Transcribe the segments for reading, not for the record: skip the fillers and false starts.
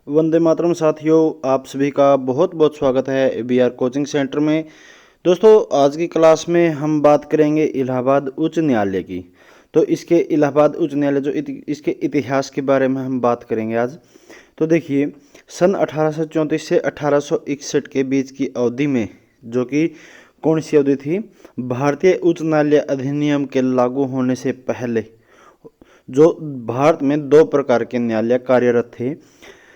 वंदे मातरम साथियों, आप सभी का बहुत बहुत स्वागत है BR कोचिंग सेंटर में। दोस्तों, आज की क्लास में हम बात करेंगे इलाहाबाद उच्च न्यायालय की। तो इसके इलाहाबाद उच्च न्यायालय इसके इतिहास के बारे में हम बात करेंगे आज। तो देखिए, सन 1834 से 1861 के बीच की अवधि में, जो कि कौन सी अवधि थी, भारतीय उच्च न्यायालय अधिनियम के लागू होने से पहले जो भारत में दो प्रकार के न्यायालय कार्यरत थे।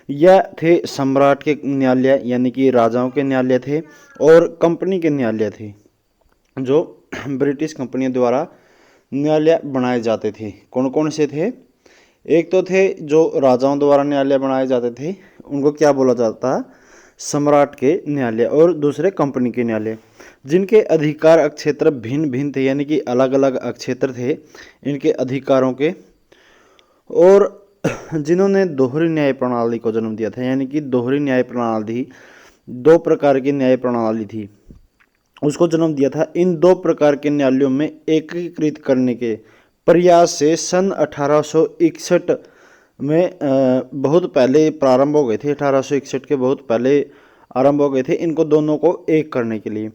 यह थे सम्राट के न्यायालय यानी कि राजाओं के न्यायालय थे, और कंपनी के न्यायालय थे जो ब्रिटिश कंपनी द्वारा न्यायालय बनाए जाते थे। कौन कौन से थे? एक तो थे जो राजाओं द्वारा न्यायालय बनाए जाते थे, उनको क्या बोला जाता है, सम्राट के न्यायालय। और दूसरे कंपनी के न्यायालय, जिनके अधिकार क्षेत्र भिन्न भिन्न थे, यानी कि अलग अलग क्षेत्र थे इनके अधिकारों के, और जिन्होंने दोहरी न्याय प्रणाली को जन्म दिया था। यानी कि दोहरी न्याय प्रणाली, दो प्रकार की न्याय प्रणाली थी, उसको जन्म दिया था। इन दो प्रकार के न्यायालयों में एकीकृत करने के प्रयास से सन 1861 में बहुत पहले प्रारंभ हो गए थे। 1861 के बहुत पहले आरंभ हो गए थे इनको दोनों को एक करने के लिए।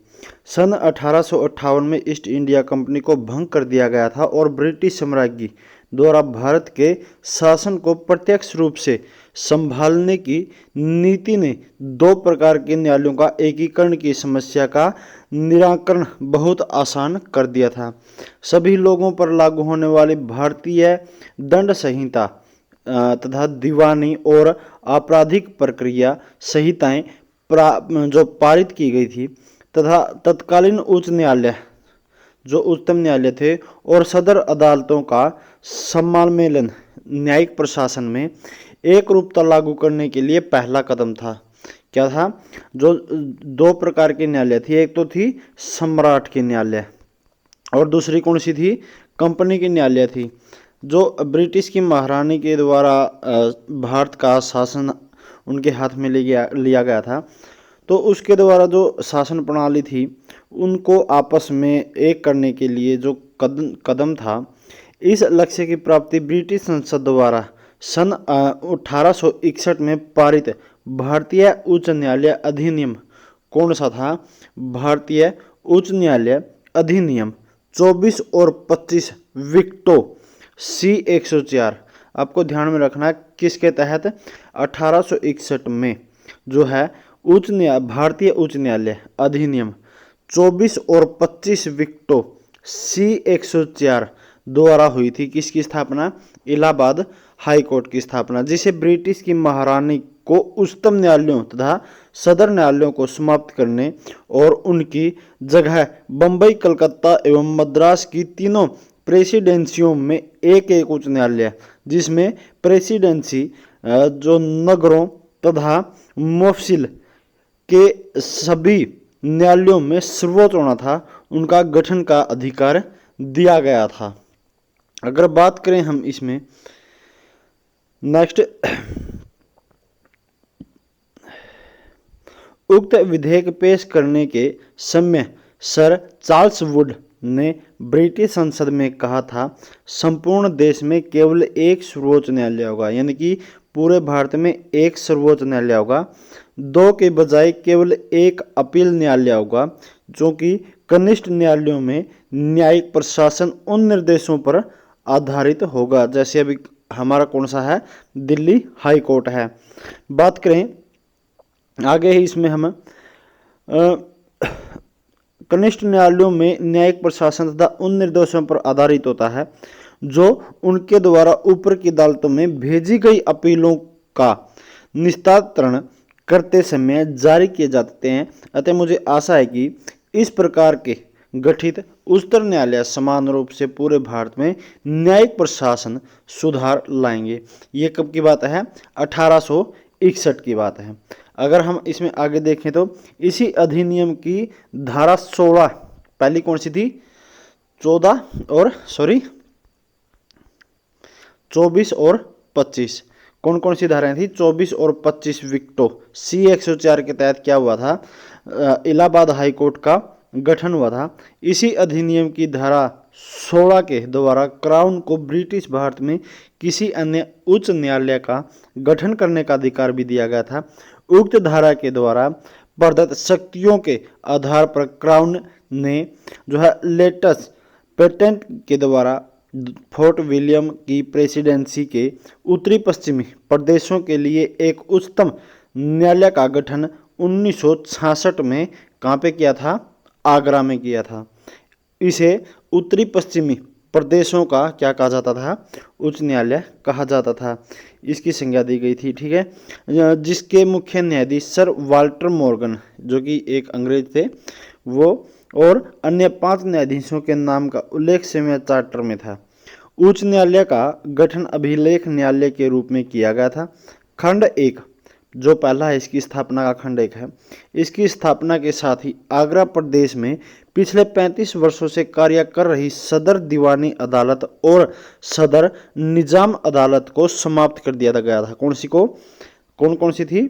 सन 1858 में ईस्ट इंडिया कंपनी को भंग कर दिया गया था और ब्रिटिश साम्राज्य द्वारा भारत के शासन को प्रत्यक्ष रूप से संभालने की नीति ने दो प्रकार के न्यायालयों का एकीकरण की समस्या का निराकरण बहुत आसान कर दिया था। सभी लोगों पर लागू होने वाली भारतीय दंड संहिता तथा दीवानी और आपराधिक प्रक्रिया संहिताएं जो पारित की गई थी, तथा तत्कालीन उच्च न्यायालय जो उच्चतम न्यायालय थे और सदर अदालतों का सम्मेलन न्यायिक प्रशासन में एक रूपता लागू करने के लिए पहला कदम था। क्या था? जो दो प्रकार की न्यायालय थी, एक तो थी सम्राट की न्यायालय और दूसरी कौन सी थी? कंपनी की न्यायालय थी, जो ब्रिटिश की महारानी के द्वारा भारत का शासन उनके हाथ में लिया गया था। तो उसके द्वारा जो शासन प्रणाली थी उनको आपस में एक करने के लिए जो कदम था, इस लक्ष्य की प्राप्ति ब्रिटिश संसद द्वारा सन 1861 में पारित भारतीय उच्च न्यायालय अधिनियम, कौन सा था? भारतीय उच्च न्यायालय अधिनियम 24 और 25 विक्टो C-104। आपको ध्यान में रखना है किसके तहत? 1861 में जो है भारतीय उच्च न्यायालय अधिनियम 24 और 25 विक्टो C-104 द्वारा हुई थी। किसकी स्थापना? इलाहाबाद हाई कोर्ट की स्थापना, जिसे ब्रिटिश की महारानी को उच्चतम न्यायालयों तथा सदर न्यायालयों को समाप्त करने और उनकी जगह बंबई, कलकत्ता एवं मद्रास की तीनों प्रेसिडेंसियों में एक एक उच्च न्यायालय, जिसमें प्रेसिडेंसी जो नगरों तथा मुफस्सिल के सभी न्यायालयों में सर्वोच्च होना था, उनका गठन का अधिकार दिया गया था। अगर बात करें हम इसमें नेक्स्ट, उक्त विधेयक पेश करने के समय सर चार्ल्स वुड ने ब्रिटिश संसद में कहा था, संपूर्ण देश में केवल एक सर्वोच्च न्यायालय होगा। यानी कि पूरे भारत में एक सर्वोच्च न्यायालय होगा, दो के बजाय केवल एक अपील न्यायालय होगा, जो कि कनिष्ठ न्यायालयों में न्यायिक प्रशासन उन निर्देशों पर आधारित होगा, जैसे अभी हमारा कौन सा है? दिल्ली हाई कोर्ट है। बात करें आगे ही, इसमें हम कनिष्ठ न्यायालयों में न्यायिक प्रशासन तथा उन निर्देशों पर आधारित होता है जो उनके द्वारा ऊपर की अदालतों में भेजी गई अपीलों का निस्तारण करते समय जारी किए जाते हैं। अतः मुझे आशा है कि इस प्रकार के गठित उच्चतर न्यायालय समान रूप से पूरे भारत में न्यायिक प्रशासन सुधार लाएंगे। ये कब की बात है? 1861 की बात है। अगर हम इसमें आगे देखें तो इसी अधिनियम की धारा 16, पहली कौन सी थी? 24 और 25। कौन कौन सी धाराएं थी? 24 और 25 विक्टो C-104 के तहत क्या हुआ था? इलाहाबाद हाई कोर्ट का गठन हुआ था। इसी अधिनियम की धारा 16 के द्वारा क्राउन को ब्रिटिश भारत में किसी अन्य उच्च न्यायालय का गठन करने का अधिकार भी दिया गया था। उक्त धारा के द्वारा प्रदत्त शक्तियों के आधार पर क्राउन ने जो है लेटेस्ट पेटेंट के द्वारा फोर्ट विलियम की प्रेसिडेंसी के उत्तरी पश्चिमी प्रदेशों के लिए एक उच्चतम न्यायालय का गठन 1966 में कहाँ पे किया था? आगरा में किया था। इसे उत्तरी पश्चिमी प्रदेशों का क्या कहा जाता था? उच्च न्यायालय कहा जाता था। इसकी संज्ञा दी गई थी, ठीक है, जिसके मुख्य न्यायाधीश सर वाल्टर मॉर्गन जो कि एक अंग्रेज थे वो और अन्य 5 न्यायाधीशों के नाम का उल्लेख सेवा चार्टर में था। उच्च न्यायालय का गठन अभिलेख न्यायालय के रूप में किया गया था। खंड 1 जो पहला है इसकी स्थापना का खंड 1 है। इसकी स्थापना के साथ ही आगरा प्रदेश में पिछले 35 वर्षों से कार्य कर रही सदर दीवानी अदालत और सदर निजाम अदालत को समाप्त कर दिया गया था। कौन सी को? कौन सी थी?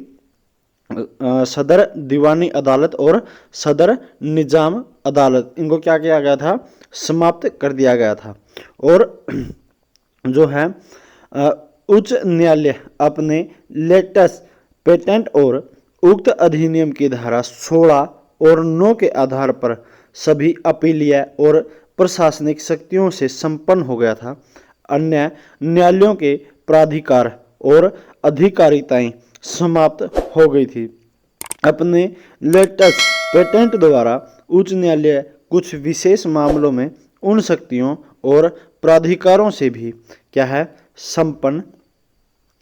सदर दीवानी अदालत और सदर निजाम अदालत, इनको क्या किया गया था? समाप्त कर दिया गया था। और जो है उच्च न्यायालय अपने लेटेस्ट पेटेंट और उक्त अधिनियम की धारा 16 और 9 के आधार पर सभी अपीलीय और प्रशासनिक शक्तियों से संपन्न हो गया था। अन्य न्यायालयों के प्राधिकार और अधिकारिताएं समाप्त हो गई थी। अपने लेटेस्ट पेटेंट द्वारा उच्च न्यायालय कुछ विशेष मामलों में उन शक्तियों और प्राधिकारों से भी क्या है? संपन्न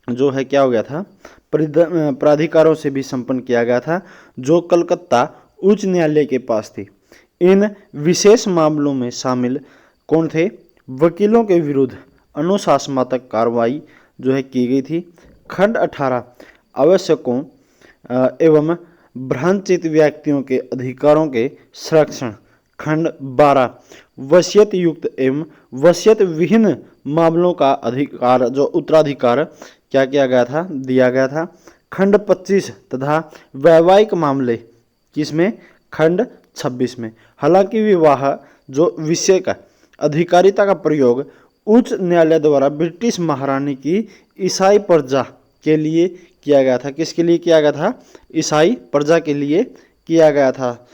जो है क्या हो गया था? प्राधिकारों से भी संपन्न किया गया था जो कलकत्ता उच्च न्यायालय के पास थी। इन विशेष मामलों में शामिल कौन थे? वकीलों के विरुद्ध अनुशासनात्मक कार्रवाई जो है की गई थी। खंड 18 आवश्यकों एवं भ्रांतचित व्यक्तियों के अधिकारों के संरक्षण। खंड 12 वसीयत युक्त एवं वसीयत विहीन मामलों का अधिकार जो उत्तराधिकार क्या किया गया था? दिया गया था। खंड 25 तथा वैवाहिक मामले किसमें? खंड 26 में। हालांकि विवाह जो विषय का अधिकारिता का प्रयोग उच्च न्यायालय द्वारा ब्रिटिश महारानी की ईसाई प्रजा के लिए किया गया था। किसके लिए किया गया था? ईसाई प्रजा के लिए किया गया था।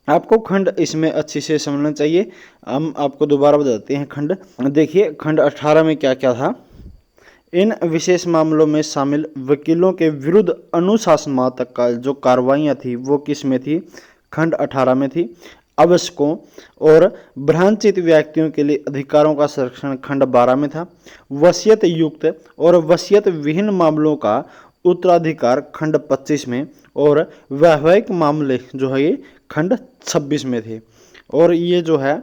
आपको खंड इसमें अच्छे से समझना चाहिए। हम आपको दोबारा बताते हैं खंड। देखिए खंड 18 में क्या क्या था? इन विशेष मामलों में शामिल वकीलों के विरुद्ध अनुशासनात्मक जो कार्रवाइयाँ थी वो किस में थी? खंड 18 में थी। आवश्यकों और भ्रांतचित व्यक्तियों के लिए अधिकारों का संरक्षण खंड 12 में था। वसीयत युक्त और वसीयत विहीन मामलों का उत्तराधिकार खंड 25 में और वैवाहिक मामले जो है ये खंड 26 में थे। और ये जो है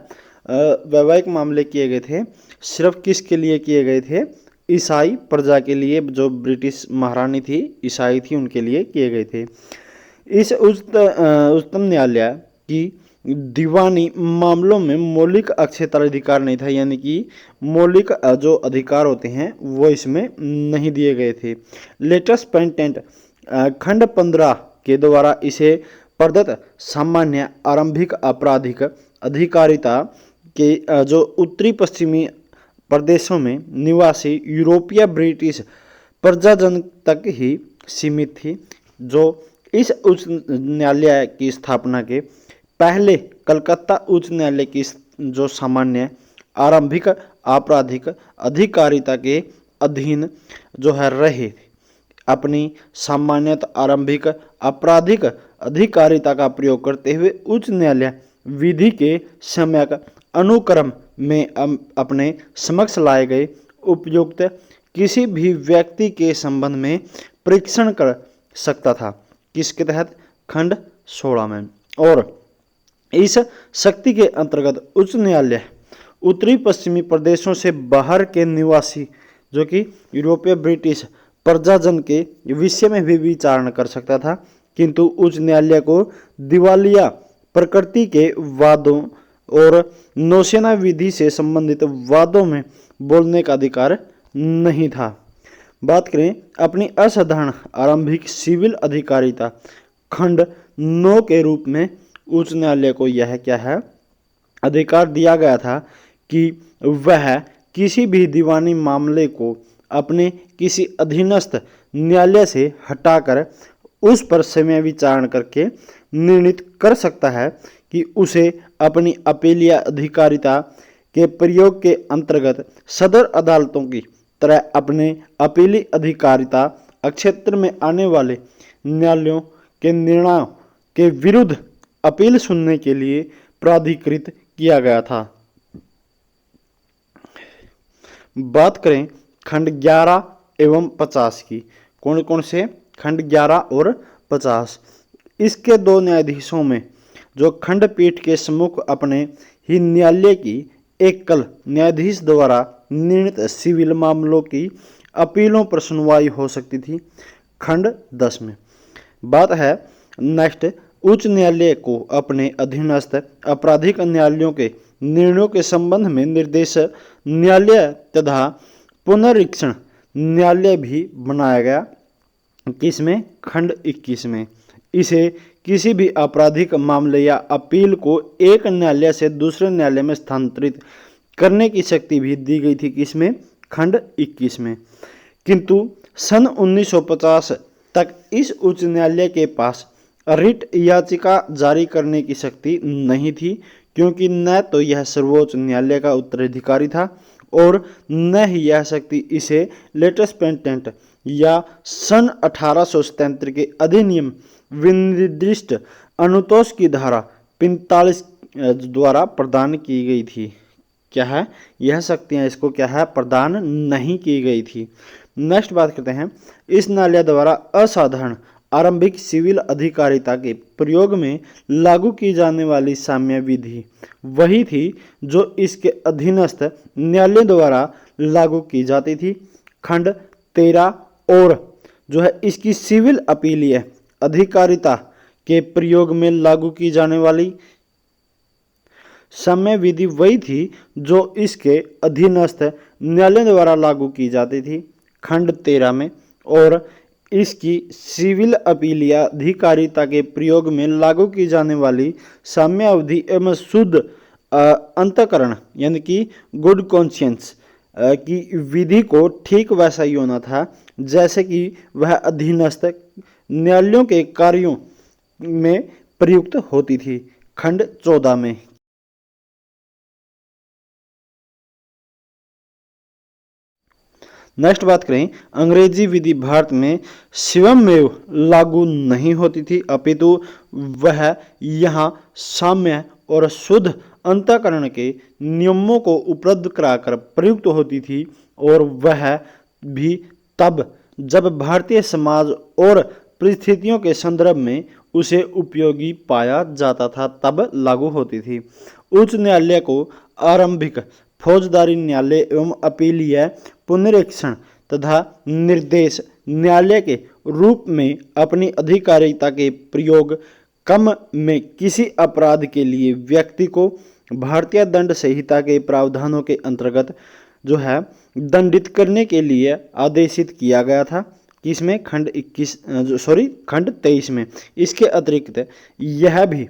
वैवाहिक मामले किए गए थे सिर्फ किसके लिए किए गए थे? ईसाई प्रजा के लिए, जो ब्रिटिश महारानी थी ईसाई थी उनके लिए किए गए थे। इस उच्चतम न्यायालय की दीवानी मामलों में मौलिक क्षेत्राधिकार नहीं था, यानी कि मौलिक जो अधिकार होते हैं वो इसमें नहीं दिए गए थे। लेटेस्ट पेटेंट खंड 15 के द्वारा इसे प्रदत्त सामान्य आरंभिक आपराधिक अधिकारिता के जो उत्तरी पश्चिमी प्रदेशों में निवासी यूरोपीय ब्रिटिश प्रजाजन तक ही सीमित थी। जो इस उच्च न्यायालय की स्थापना के पहले कलकत्ता उच्च न्यायालय की जो सामान्य आरंभिक आपराधिक अधिकारिता के अधीन जो है रहे। अपनी सामान्यतः आरंभिक आपराधिक अधिकारिता का प्रयोग करते हुए उच्च न्यायालय विधि के सम्यक अनुक्रम में अपने समक्ष लाए गए उपयुक्त किसी भी व्यक्ति के संबंध में परीक्षण कर सकता था। किसके तहत? खंड 16 में। और इस शक्ति के अंतर्गत उच्च न्यायालय उत्तरी पश्चिमी प्रदेशों से बाहर के निवासी जो कि यूरोपीय ब्रिटिश प्रजाजन के विषय में भी विचारणा कर सकता था, किंतु उच्च न्यायालय को दिवालिया प्रकृति के वादों और नौसेना विधि से संबंधित वादों में बोलने का अधिकार नहीं था। बात करें अपनी असाधारण आरंभिक सिविल अधिकारिता खंड 9 के रूप में उच्च न्यायालय को यह क्या है? अधिकार दिया गया था कि वह किसी भी दीवानी मामले को अपने किसी अधीनस्थ न्यायालय से हटाकर उस पर समय विचारण करके निर्णित कर सकता है कि उसे अपनी अपीलीय अधिकारिता के प्रयोग के अंतर्गत सदर अदालतों की तरह अपने अपीली अधिकारिता क्षेत्र में आने वाले न्यायालयों के निर्णयों के विरुद्ध अपील सुनने के लिए प्राधिकृत किया गया था। बात करें खंड 11 एवं 50 की। कौन कौन से खंड 11 और 50? इसके दो न्यायाधीशों में जो खंडपीठ के सम्मुख अपने ही न्यायालय की एकल न्यायाधीश द्वारा निर्णीत सिविल मामलों की अपीलों पर सुनवाई हो सकती थी। खंड 10 में बात है नेक्स्ट, उच्च न्यायालय को अपने अधीनस्थ आपराधिक न्यायालयों के निर्णयों के संबंध में निर्देश न्यायालय तथा पुनरीक्षण न्यायालय भी बनाया गया। किसमें? खंड 21 में। इसे किसी भी आपराधिक मामले या अपील को एक न्यायालय से दूसरे न्यायालय में स्थानांतरित करने की शक्ति भी दी गई थी। किसमें? खंड 21 में। किंतु सन 1950 तक इस उच्च न्यायालय के पास रिट याचिका जारी करने की शक्ति नहीं थी, क्योंकि न तो यह सर्वोच्च न्यायालय का उत्तराधिकारी था और न ही यह शक्ति इसे लेटेस्ट पेटेंट या सन 1877 के अधिनियम विनिर्दिष्ट अनुतोष की धारा 45 द्वारा प्रदान की गई थी। क्या है? यह शक्तियां इसको क्या है? प्रदान नहीं की गई थी। नेक्स्ट बात करते हैं, इस न्यायालय द्वारा असाधारण आरंभिक सिविल अधिकारिता के प्रयोग में लागू की जाने वाली साम्य विधि वही थी जो इसके अधीनस्थ न्यायालय द्वारा लागू की जाती थी। खंड 13 और जो है इसकी सिविल अपीलीय अधिकारिता के प्रयोग में लागू की जाने वाली साम्य विधि वही थी जो इसके अधीनस्थ न्यायालय द्वारा लागू की जाती थी। खंड 13 में और इसकी सिविल अपीलीय अधिकारिता के प्रयोग में लागू की जाने वाली साम्य अवधि एवं शुद्ध अंतःकरण यानी कि गुड कॉन्शियंस की विधि को ठीक वैसा ही होना था जैसे कि वह अधीनस्थ न्यायालयों के कार्यों में प्रयुक्त होती थी। खंड 14 में नेक्स्ट बात करें, अंग्रेजी विधि भारत में स्वयंमेव लागू नहीं होती थी, अपितु वह यहाँ साम्य और शुद्ध अंतःकरण के नियमों को उपलब्ध कराकर प्रयुक्त होती थी और वह भी तब जब भारतीय समाज और परिस्थितियों के संदर्भ में उसे उपयोगी पाया जाता था, तब लागू होती थी। उच्च न्यायालय को आरंभिक फौजदारी न्यायालय एवं अपीलीय पुनरीक्षण तथा निर्देश न्यायालय के रूप में अपनी अधिकारिता के प्रयोग क्रम में किसी अपराध के लिए व्यक्ति को भारतीय दंड संहिता के प्रावधानों के अंतर्गत जो है दंडित करने के लिए आदेशित किया गया था। किसमें? खंड 23 में। इसके अतिरिक्त यह भी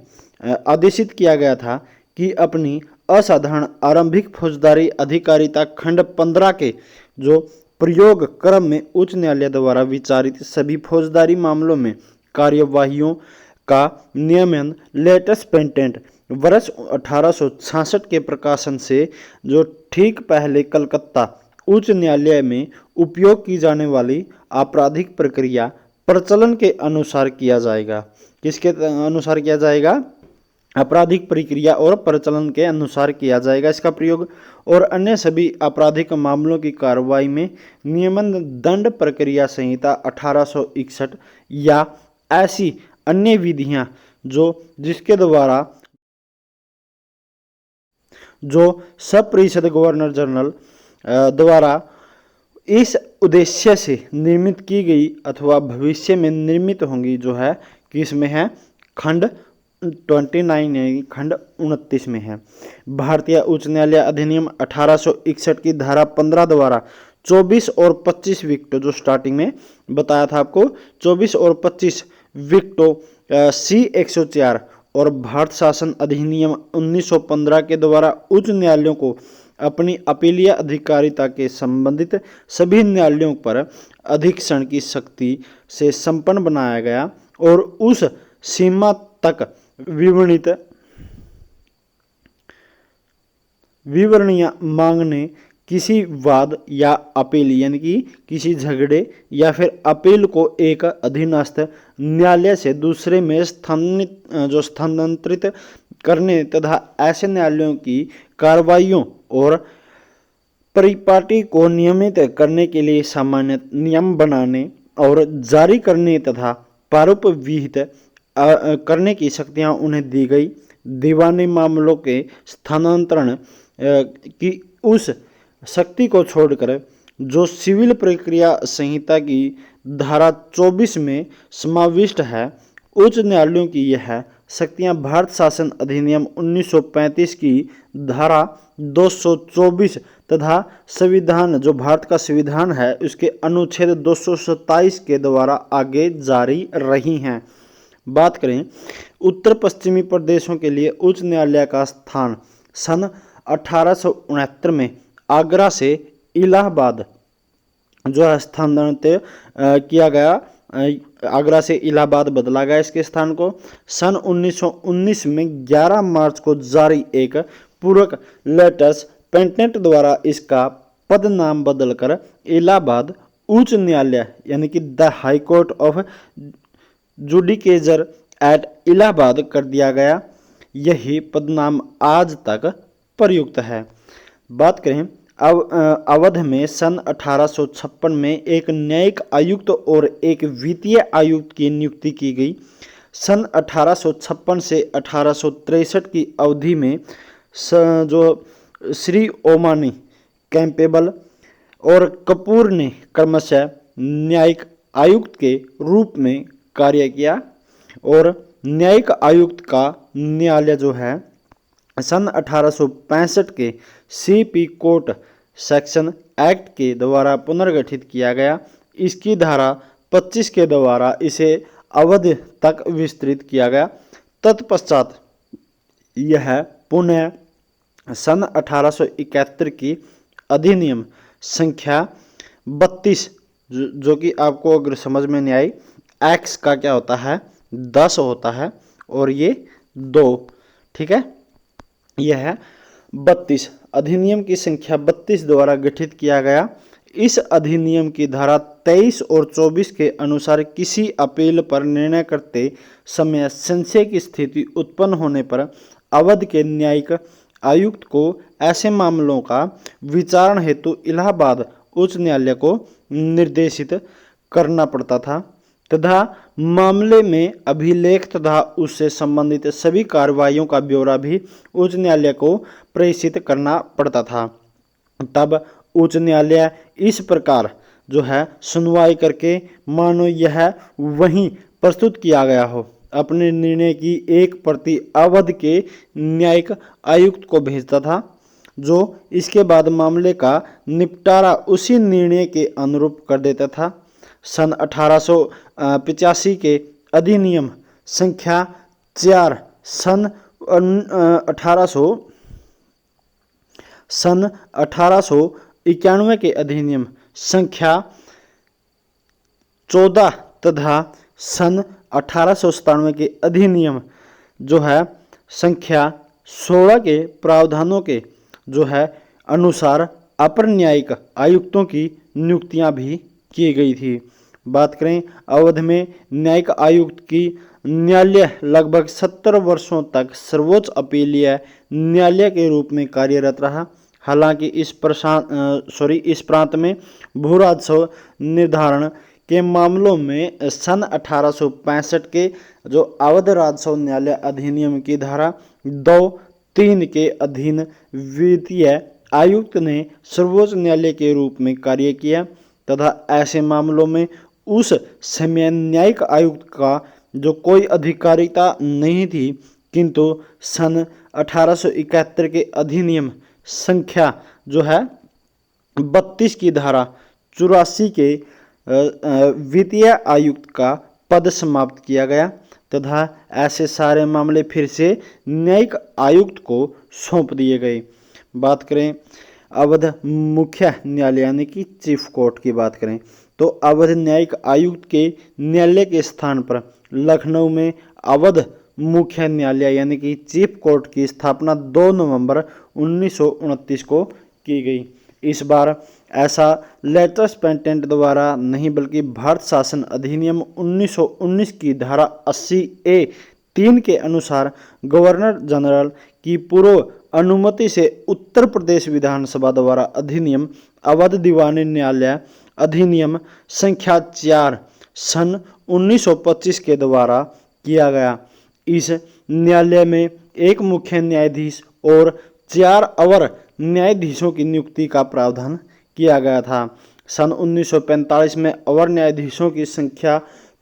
आदेशित किया गया था कि अपनी असाधारण आरंभिक फौजदारी अधिकारिता खंड 15 के जो प्रयोग क्रम में उच्च न्यायालय द्वारा विचारित सभी फौजदारी मामलों में कार्यवाहियों का नियमन लेटेस्ट पेटेंट वर्ष 1866 के प्रकाशन से जो ठीक पहले कलकत्ता उच्च न्यायालय में उपयोग की जाने वाली आपराधिक प्रक्रिया प्रचलन के अनुसार किया जाएगा। किसके अनुसार किया जाएगा? आपराधिक प्रक्रिया और प्रचलन के अनुसार किया जाएगा इसका प्रयोग। और अन्य सभी आपराधिक मामलों की कार्रवाई में नियमन दंड प्रक्रिया संहिता 1861 या ऐसी अन्य विधियां जो जिसके द्वारा जो सब परिषद गवर्नर जनरल द्वारा इस उद्देश्य से निर्मित की गई अथवा भविष्य में निर्मित होंगी, जो है किसमें है? खंड 29 खंड 29 में है। भारतीय उच्च न्यायालय अधिनियम 1861 की धारा 15 द्वारा 24 और 25 विक्टो जो स्टार्टिंग में बताया था आपको, 24 और 25 विक्टो C 104 और भारत शासन अधिनियम 1915 के द्वारा उच्च न्यायालयों को अपनी अपीलीय अधिकारिता के संबंधित सभी न्यायालयों पर अधीक्षण की शक्ति से संपन्न बनाया गया और उस सीमा तक विवरणियां मांगने, किसी वाद या अपील यानी कि किसी झगड़े या फिर अपील को एक अधीनस्थ न्यायालय से दूसरे में स्थानांतरित करने तथा ऐसे न्यायालयों की कार्रवाइयों और परिपाटी को नियमित करने के लिए सामान्य नियम बनाने और जारी करने तथा प्रारूप विहित करने की शक्तियां उन्हें दी गई। दीवानी मामलों के स्थानांतरण की उस शक्ति को छोड़कर जो सिविल प्रक्रिया संहिता की धारा 24 में समाविष्ट है, उच्च न्यायालयों की यह शक्तियां भारत शासन अधिनियम 1935 की धारा 224 तथा संविधान, जो भारत का संविधान है, उसके अनुच्छेद 227 के द्वारा आगे जारी रही हैं। बात करें उत्तर पश्चिमी प्रदेशों के लिए उच्च न्यायालय का स्थान सन 1869 में आगरा से इलाहाबाद जो है स्थानांतरित किया गया। आगरा से इलाहाबाद बदला गया इसके स्थान को। सन 1919 में 11 मार्च को जारी एक पूरक लेटर्स पेटेंट द्वारा इसका पद नाम बदलकर इलाहाबाद उच्च न्यायालय यानी कि the high court of judicature at Allahabad कर दिया गया। यही पदनाम आज तक प्रयुक्त है। बात करें अवध में सन 1856 में एक न्यायिक आयुक्त और एक वित्तीय आयुक्त की नियुक्ति की गई। सन 1856 से 1863 की अवधि में जो श्री ओमानी, कैंपेबल और कपूर ने क्रमशः न्यायिक आयुक्त के रूप में कार्य किया और न्यायिक आयुक्त का न्यायालय जो है सन 1865 के सीपी कोर्ट सेक्शन एक्ट के द्वारा पुनर्गठित किया गया। इसकी धारा 25 के द्वारा इसे अवध तक विस्तृत किया गया। तत्पश्चात यह पुनः सन 1871 की अधिनियम संख्या 32 जो कि आपको अगर समझ में नहीं आई, एक्स का क्या होता है 10 होता है और ये 2, ठीक है, यह है 32 अधिनियम की संख्या 32 द्वारा गठित किया गया। इस अधिनियम की धारा 23 और 24 के अनुसार किसी अपील पर निर्णय करते समय संशय की स्थिति उत्पन्न होने पर अवध के न्यायिक आयुक्त को ऐसे मामलों का विचारण हेतु इलाहाबाद उच्च न्यायालय को निर्देशित करना पड़ता था तथा मामले में अभिलेख तथा उससे संबंधित सभी कार्रवाइयों का ब्यौरा भी उच्च न्यायालय को प्रेषित करना पड़ता था। तब उच्च न्यायालय इस प्रकार जो है सुनवाई करके मानो यह वहीं प्रस्तुत किया गया हो, अपने निर्णय की एक प्रति अवध के न्यायिक आयुक्त को भेजता था, जो इसके बाद मामले का निपटारा उसी निर्णय के अनुरूप कर देता था। सन 1885 के अधिनियम संख्या 4 सन 1891 के अधिनियम संख्या 14 तथा सन 1897 के अधिनियम जो है संख्या 16 के प्रावधानों के जो है अनुसार अपर न्यायिक आयुक्तों की नियुक्तियां भी की गई थी। बात करें अवध में न्यायिक आयुक्त की न्यायालय लगभग 70 वर्षों तक सर्वोच्च अपीलीय न्यायालय के रूप में कार्यरत रहा। हालांकि इस प्रांत में भू राजस्व निर्धारण के मामलों में सन 1865 के जो अवध राजस्व न्यायालय अधिनियम की धारा 2-3 के अधीन वित्तीय आयुक्त ने सर्वोच्च न्यायालय के रूप में कार्य किया तथा ऐसे मामलों में उस समय न्यायिक आयुक्त का जो कोई अधिकारिता नहीं थी, किंतु सन 1871 के अधिनियम संख्या जो है 32 की धारा 84 के वित्तीय आयुक्त का पद समाप्त किया गया। तथा ऐसे सारे मामले फिर से न्यायिक आयुक्त को सौंप दिए गए। बात करें अवध मुख्य न्यायालय यानी कि चीफ कोर्ट की बात करें तो अवध न्यायिक आयुक्त के न्यायालय के स्थान पर लखनऊ में अवध मुख्य न्यायालय यानी कि चीफ कोर्ट की स्थापना 2 नवंबर 1929 को की गई। इस बार ऐसा लेटर्स पेटेंट द्वारा नहीं बल्कि भारत शासन अधिनियम 1919 की धारा 80A(3) के अनुसार गवर्नर जनरल की पूर्व अनुमति से उत्तर प्रदेश विधानसभा द्वारा अधिनियम अवध दीवानी न्यायालय अधिनियम संख्या 4 सन 1925 के द्वारा किया गया। इस न्यायालय में एक मुख्य न्यायाधीश और 4 अवर न्यायाधीशों की नियुक्ति का प्रावधान किया गया था। सन 1945 में अवर न्यायाधीशों की संख्या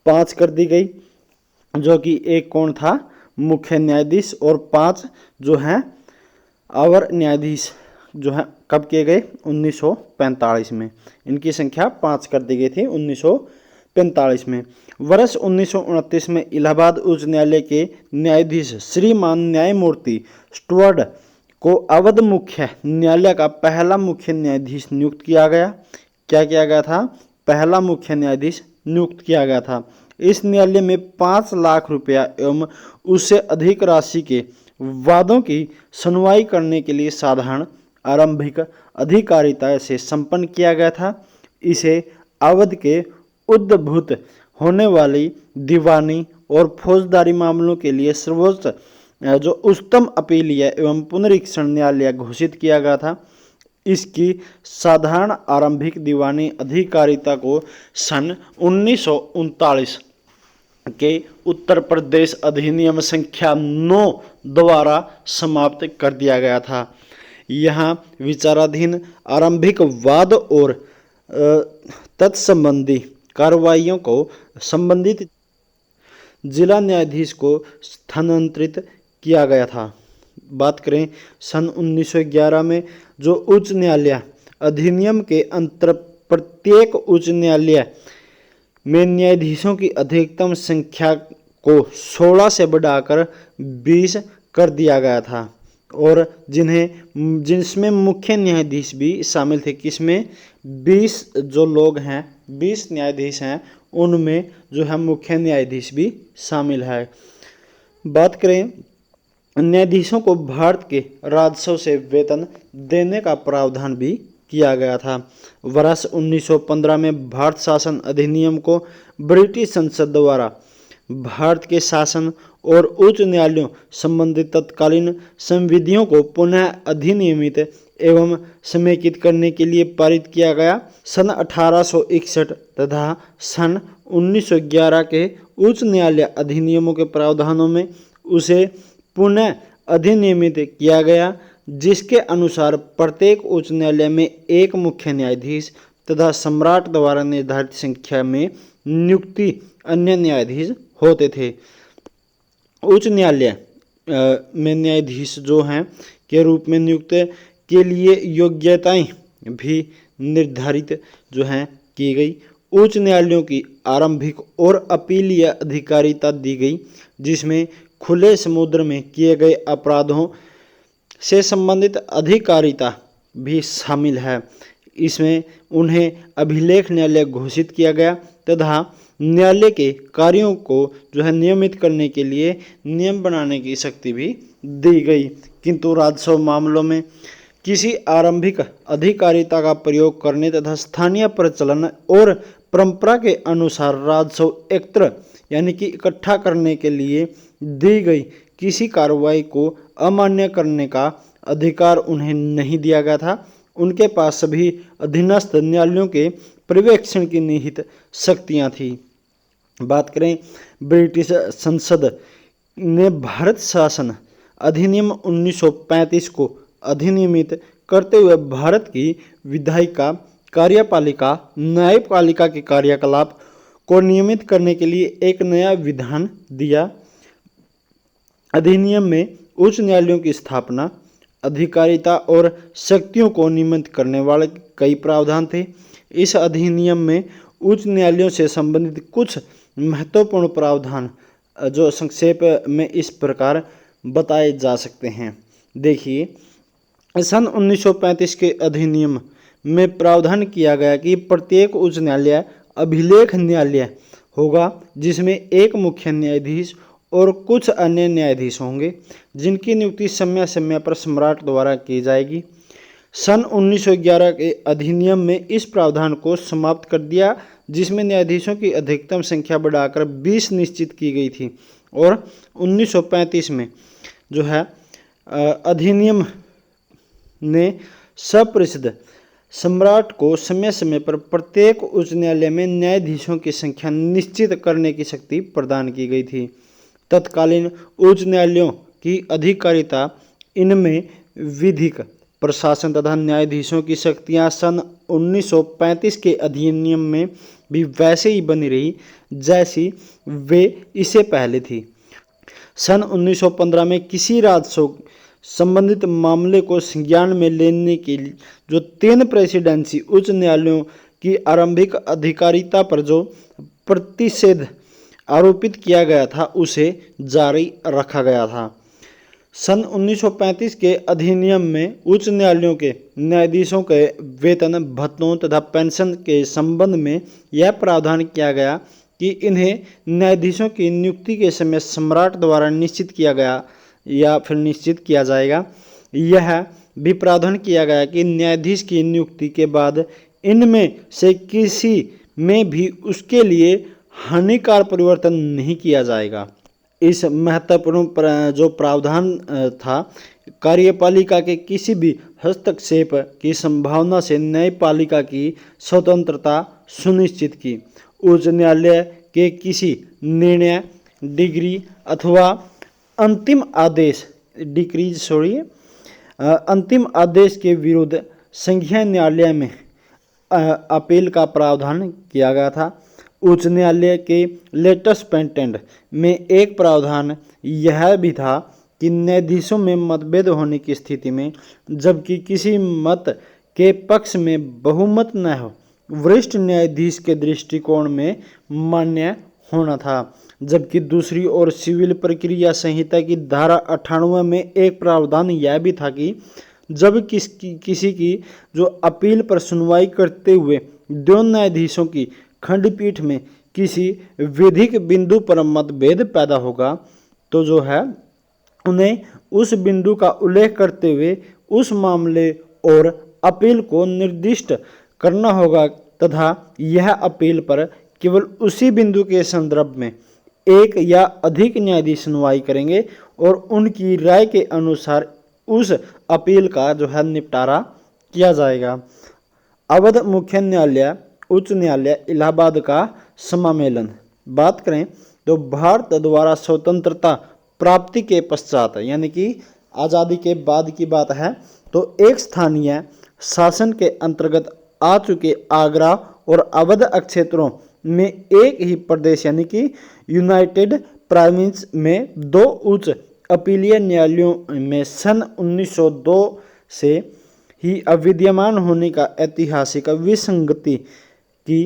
5 कर दी गई, जो कि एक कौन था, मुख्य न्यायाधीश, और 5 जो हैं अवर न्यायाधीश जो है कब किए गए, 1945 में। इनकी संख्या 5 कर दी गई थी 1945 में। वर्ष 1929 में इलाहाबाद उच्च न्यायालय के न्यायाधीश श्रीमान न्यायमूर्ति स्टुअर्ट को अवध मुख्य न्यायालय का पहला मुख्य न्यायाधीश नियुक्त किया गया। क्या किया गया था, पहला मुख्य न्यायाधीश नियुक्त किया गया था। इस न्यायालय में 5 लाख रुपया एवं उससे अधिक राशि के वादों की सुनवाई करने के लिए साधारण आरंभिक अधिकारिता से संपन्न किया गया था। इसे अवध के उद्भूत होने वाली दीवानी और फौजदारी मामलों के लिए सर्वोच्च जो उच्चतम अपीलीय एवं पुनरीक्षण न्यायालय घोषित किया गया था। इसकी साधारण आरंभिक दीवानी अधिकारिता को सन 1939 के उत्तर प्रदेश अधिनियम संख्या 9 द्वारा समाप्त कर दिया गया था। यहाँ विचाराधीन आरंभिक वाद और तत्संबंधी कार्रवाइयों को संबंधित जिला न्यायाधीश को स्थानांतरित किया गया था। बात करें सन 1911 में जो उच्च न्यायालय अधिनियम के अंतर्गत प्रत्येक उच्च न्यायालय में न्यायाधीशों की अधिकतम संख्या को 16 से बढ़ाकर 20 कर दिया गया था, और जिसमें मुख्य न्यायाधीश भी शामिल थे। किसमें, 20 जो लोग हैं, 20 न्यायाधीश हैं, उनमें जो है मुख्य न्यायाधीश भी शामिल है। बात करें न्यायाधीशों को भारत के राजस्व से वेतन देने का प्रावधान भी किया गया था। वर्ष 1915 में भारत शासन अधिनियम को ब्रिटिश संसद द्वारा भारत के शासन और उच्च न्यायालयों संबंधित तत्कालीन संविधियों को पुनः अधिनियमित एवं समेकित करने के लिए पारित किया गया। सन 1861 तथा सन 1911 के उच्च न्यायालय अधिनियमों के प्रावधानों में उसे पुनः अधिनियमित किया गया, जिसके अनुसार प्रत्येक उच्च न्यायालय में एक मुख्य न्यायाधीश तथा सम्राट द्वारा निर्धारित संख्या में नियुक्ति अन्य न्यायाधीश होते थे। उच्च न्यायालय में न्यायाधीश जो हैं के रूप में नियुक्त के लिए योग्यताएं भी निर्धारित जो हैं की गई। उच्च न्यायालयों की आरंभिक और अपीलीय अधिकारिता दी गई, जिसमें खुले समुद्र में किए गए अपराधों से संबंधित अधिकारिता भी शामिल है। इसमें उन्हें अभिलेख न्यायालय घोषित किया गया तथा न्यायालय के कार्यों को जो है नियमित करने के लिए नियम बनाने की शक्ति भी दी गई। किंतु राजस्व मामलों में किसी आरंभिक अधिकारिता का प्रयोग करने तथा स्थानीय प्रचलन और परंपरा के अनुसार राजस्व एकत्र यानी कि इकट्ठा करने के लिए दी गई किसी कार्रवाई को अमान्य करने का अधिकार उन्हें नहीं दिया गया था। उनके पास सभी अधीनस्थ न्यायालयों के पर्यवेक्षण की निहित शक्तियां थी। बात करें ब्रिटिश संसद ने भारत शासन अधिनियम 1935 को अधिनियमित करते हुए भारत की विधायिका, कार्यपालिका, न्यायपालिका के कार्यकलाप को नियमित करने के लिए एक नया विधान दिया। अधिनियम में उच्च न्यायालयों की स्थापना, अधिकारिता और शक्तियों को नियमित करने वाले कई प्रावधान थे। इस अधिनियम में उच्च न्यायालयों से संबंधित कुछ महत्वपूर्ण प्रावधान जो संक्षेप में इस प्रकार बताए जा सकते हैं। देखिए, सन 1935 के अधिनियम में प्रावधान किया गया कि प्रत्येक उच्च न्यायालय अभिलेख न्यायालय होगा, जिसमें एक मुख्य न्यायाधीश और कुछ अन्य न्यायाधीश होंगे, जिनकी नियुक्ति समय समय पर सम्राट द्वारा की जाएगी। सन 1911 के अधिनियम में इस प्रावधान को समाप्त कर दिया, जिसमें न्यायाधीशों की अधिकतम संख्या बढ़ाकर 20 निश्चित की गई थी, और 1935 में जो है अधिनियम ने सप्रसिद्ध सम्राट को समय समय पर प्रत्येक उच्च न्यायालय में न्यायाधीशों की संख्या निश्चित करने की शक्ति प्रदान की गई थी। तत्कालीन उच्च न्यायालयों की अधिकारिता, इनमें विधिक, प्रशासन तथा न्यायाधीशों की शक्तियां सन 1935 के अधिनियम में भी वैसे ही बनी रही जैसी वे इससे पहले थी। सन 1915 में किसी राज्य संबंधित मामले को संज्ञान में लेने के लिए जो 3 प्रेसिडेंसी उच्च न्यायालयों की आरंभिक अधिकारिता पर जो प्रतिषेध आरोपित किया गया था, उसे जारी रखा गया था। सन 1935 के अधिनियम में उच्च न्यायालयों के न्यायाधीशों के वेतन, भत्तों तथा पेंशन के संबंध में यह प्रावधान किया गया कि इन्हें न्यायाधीशों की नियुक्ति के समय सम्राट द्वारा निश्चित किया गया या फिर निश्चित किया जाएगा। यह भी प्रावधान किया गया कि न्यायाधीश की नियुक्ति के बाद इनमें से किसी में भी उसके लिए हानिकार परिवर्तन नहीं किया जाएगा। इस महत्वपूर्ण जो प्रावधान था, कार्यपालिका के किसी भी हस्तक्षेप की संभावना से न्यायपालिका की स्वतंत्रता सुनिश्चित की। उच्च न्यायालय के किसी निर्णय, डिग्री अथवा अंतिम आदेश के विरुद्ध संघीय न्यायालय में अपील का प्रावधान किया गया था। उच्च न्यायालय के लेटस पेटेंट में एक प्रावधान यह भी था कि न्यायाधीशों में मतभेद होने की स्थिति में, जबकि किसी मत के पक्ष में बहुमत न हो, वरिष्ठ न्यायाधीश के दृष्टिकोण में मान्य होना था। जबकि दूसरी ओर सिविल प्रक्रिया संहिता की धारा 98 में एक प्रावधान यह भी था कि जब किसी की जो अपील पर सुनवाई करते हुए दो न्यायाधीशों की खंडपीठ में किसी विधिक बिंदु पर मतभेद पैदा होगा, तो जो है उन्हें उस बिंदु का उल्लेख करते हुए उस मामले और अपील को निर्दिष्ट करना होगा तथा यह अपील पर केवल उसी बिंदु के संदर्भ में एक या अधिक न्यायाधीश सुनवाई करेंगे और उनकी राय के अनुसार उस अपील का जो है निपटारा किया जाएगा। अवध मुख्य न्यायालय उच्च न्यायालय इलाहाबाद का समामेलन बात करें तो भारत द्वारा स्वतंत्रता प्राप्ति के पश्चात, यानी कि आज़ादी के बाद की बात है, तो एक स्थानीय शासन के अंतर्गत आ चुके आगरा और अवध क्षेत्रों में एक ही प्रदेश यानी कि यूनाइटेड प्रोविंस में 2 उच्च अपीलीय न्यायालयों में सन 1902 से ही अविद्यमान होने का ऐतिहासिक विसंगति की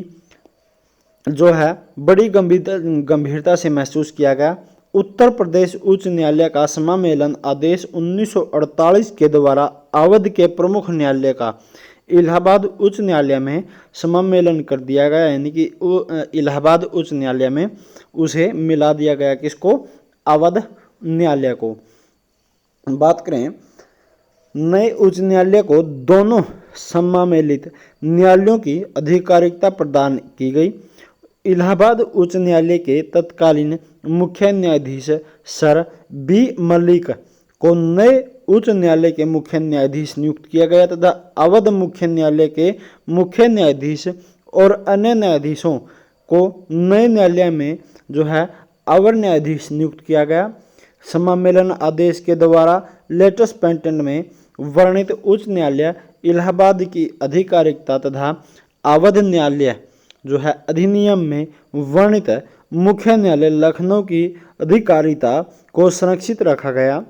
जो है बड़ी गंभीरता से महसूस किया गया। उत्तर प्रदेश उच्च न्यायालय का समामेलन आदेश 1948 के द्वारा अवध के प्रमुख न्यायालय का इलाहाबाद उच्च न्यायालय में समामेलन कर दिया गया, यानी कि इलाहाबाद उच्च न्यायालय में उसे मिला दिया गया, किसको? अवध न्यायालय को। बात करें नए उच्च न्यायालय को दोनों समामेलित न्यायालयों की अधिकारिता प्रदान की गई। इलाहाबाद उच्च न्यायालय के तत्कालीन मुख्य न्यायाधीश सर बी मलिक को नए उच्च न्यायालय के मुख्य न्यायाधीश नियुक्त किया गया तथा अवध मुख्य न्यायालय के मुख्य न्यायाधीश और अन्य न्यायाधीशों को नए न्यायालय में जो है अवर न्यायाधीश नियुक्त किया गया। समामेलन आदेश के द्वारा लेटस पेटेंट में वर्णित उच्च न्यायालय इलाहाबाद की अधिकारिता तथा अवध न्यायालय जो है अधिनियम में वर्णित मुख्य न्यायालय लखनऊ की अधिकारिता को संरक्षित रखा गया।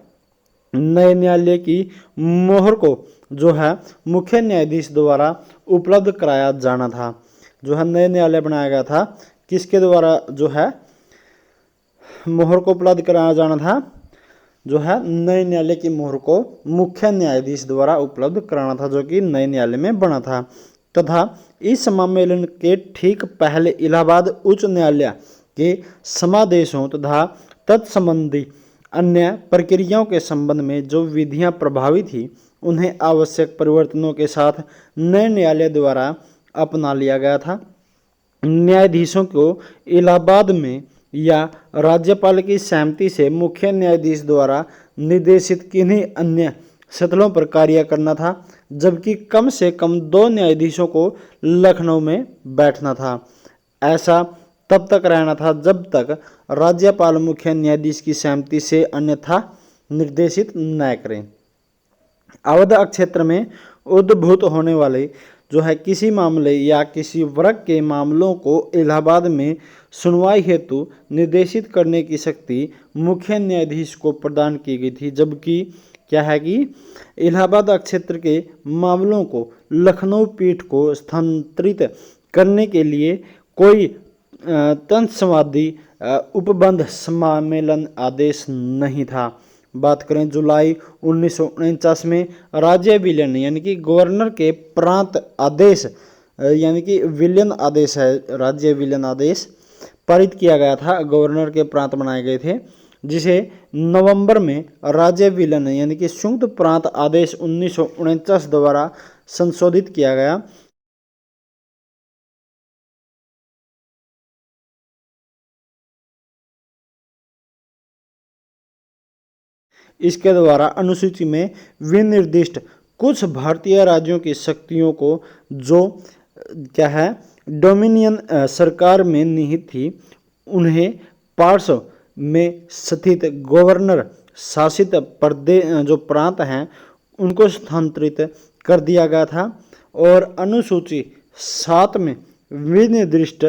नए न्यायालय की मोहर को जो है मुख्य न्यायाधीश द्वारा उपलब्ध कराया जाना था। जो है नए न्यायालय बनाया गया था किसके द्वारा? जो है मोहर को उपलब्ध कराया जाना था, जो है नए न्यायालय की मोहर को मुख्य न्यायाधीश द्वारा उपलब्ध कराना था, जो कि नए न्यायालय में बना था। तथा इस सम्मेलन के ठीक पहले इलाहाबाद उच्च न्यायालय के समादेशों तथा तत्संबंधी अन्य प्रक्रियाओं के संबंध में जो विधियां प्रभावी थी उन्हें आवश्यक परिवर्तनों के साथ नए न्यायालय द्वारा अपना लिया गया था। न्यायाधीशों को इलाहाबाद में या राज्यपाल की सहमति से मुख्य न्यायाधीश द्वारा निर्देशित किन्हीं अन्य स्थलों पर कार्य करना था, जबकि कम से कम 2 न्यायाधीशों को लखनऊ में बैठना था। ऐसा तब तक रहना था जब तक राज्यपाल मुख्य न्यायाधीश की सहमति से अन्यथा निर्देशित न करें। अवध क्षेत्र में उद्भूत होने वाले जो है किसी मामले या किसी वर्ग के मामलों को इलाहाबाद में सुनवाई हेतु निर्देशित करने की शक्ति मुख्य न्यायाधीश को प्रदान की गई थी, जबकि क्या है कि इलाहाबाद क्षेत्र के मामलों को लखनऊ पीठ को स्थानांतरित करने के लिए कोई तत्संवादी उपबंध सम्मेलन आदेश नहीं था। बात करें जुलाई 1949 में राज्य विलयन यानी कि गवर्नर के प्रांत आदेश यानी कि विलयन आदेश है, राज्य विलयन आदेश पारित किया गया था। गवर्नर के प्रांत बनाए गए थे, जिसे नवंबर में राज्य विलयन यानी कि संयुक्त प्रांत आदेश 1949 द्वारा संशोधित किया गया। इसके द्वारा अनुसूची में विनिर्दिष्ट कुछ भारतीय राज्यों की शक्तियों को जो क्या है डोमिनियन सरकार में निहित थी उन्हें पार्श्व में स्थित गवर्नर शासित प्रदेश जो प्रांत हैं उनको स्थानांतरित कर दिया गया था। और अनुसूची 7 में विनिर्दिष्ट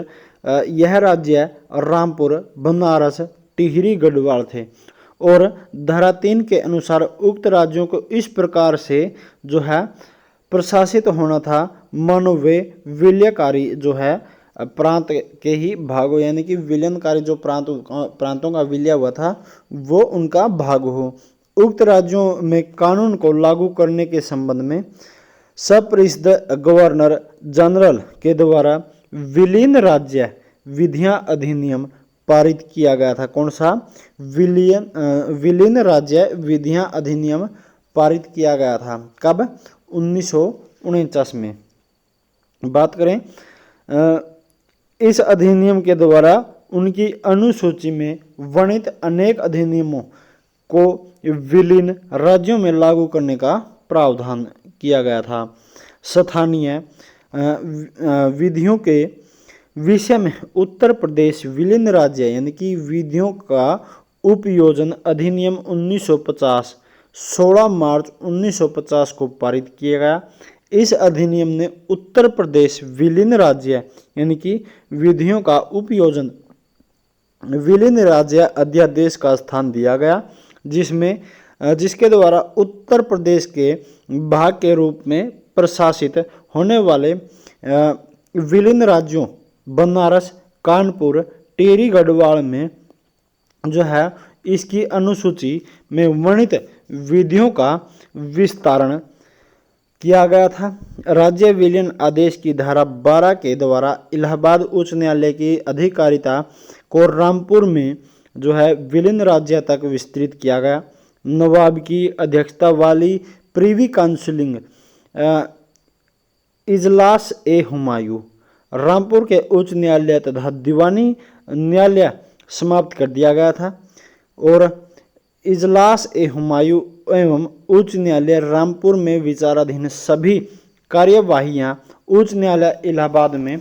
यह राज्य रामपुर, बनारस, टिहरी, गढ़वाल थे। और धारा 3 के अनुसार उक्त राज्यों को इस प्रकार से जो है प्रशासित होना था मानो वे विलयकारी जो है प्रांत के ही भाग हो, यानी कि विलयनकारी जो प्रांतों का विलय हुआ था वो उनका भाग हो। उक्त राज्यों में कानून को लागू करने के संबंध में सपरिषद गवर्नर जनरल के द्वारा विलीन राज्य विधियां अधिनियम पारित किया गया था। कौन सा? विलीन राज्य विधियां अधिनियम पारित किया गया था। कब? 1949 में। बात करें इस अधिनियम के द्वारा उनकी अनुसूची में वर्णित अनेक अधिनियमों को विलीन राज्यों में लागू करने का प्रावधान किया गया था। स्थानीय विधियों के विषय में उत्तर प्रदेश विलीन राज्य यानी कि विधियों का उपयोजन अधिनियम 1950 16 मार्च 1950 को पारित किया गया। इस अधिनियम ने उत्तर प्रदेश विलीन राज्य यानी कि विधियों का उपयोजन विलीन राज्य अध्यादेश का स्थान दिया गया, जिसके द्वारा उत्तर प्रदेश के भाग के रूप में प्रशासित होने वाले विलीन राज्यों बनारस, कानपुर, टिहरी, गढ़वाल में जो है इसकी अनुसूची में वर्णित विधियों का विस्तारण किया गया था। राज्य विलयन आदेश की धारा 12 के द्वारा इलाहाबाद उच्च न्यायालय की अधिकारिता को रामपुर में जो है विलीन राज्य तक विस्तृत किया गया। नवाब की अध्यक्षता वाली प्रीवी काउंसिलिंग इजलास ए हुमायूं रामपुर के उच्च न्यायालय तथा दीवानी न्यायालय समाप्त कर दिया गया था। और इजलास ए हुमायूं एवं उच्च न्यायालय रामपुर में विचाराधीन सभी कार्यवाहियां उच्च न्यायालय इलाहाबाद में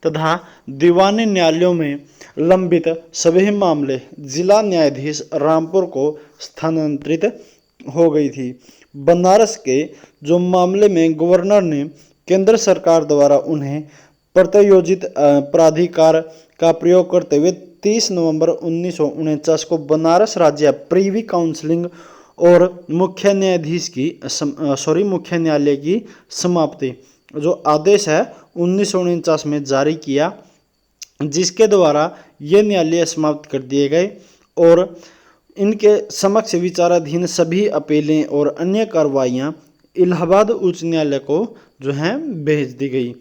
तथा दीवानी न्यायालयों में लंबित सभी मामले जिला न्यायाधीश रामपुर को स्थानांतरित हो गई थी। बनारस के जो मामले में गवर्नर ने केंद्र सरकार द्वारा उन्हें प्रत्योजित प्राधिकार का प्रयोग करते हुए 30 नवंबर 1949 को बनारस राज्य प्रीवी काउंसिलिंग और मुख्य न्यायालय की समाप्ति जो आदेश है 1949 में जारी किया, जिसके द्वारा ये न्यायालय समाप्त कर दिए गए और इनके समक्ष विचाराधीन सभी अपीलें और अन्य कार्रवाइयाँ इलाहाबाद उच्च न्यायालय को जो है भेज दी गई।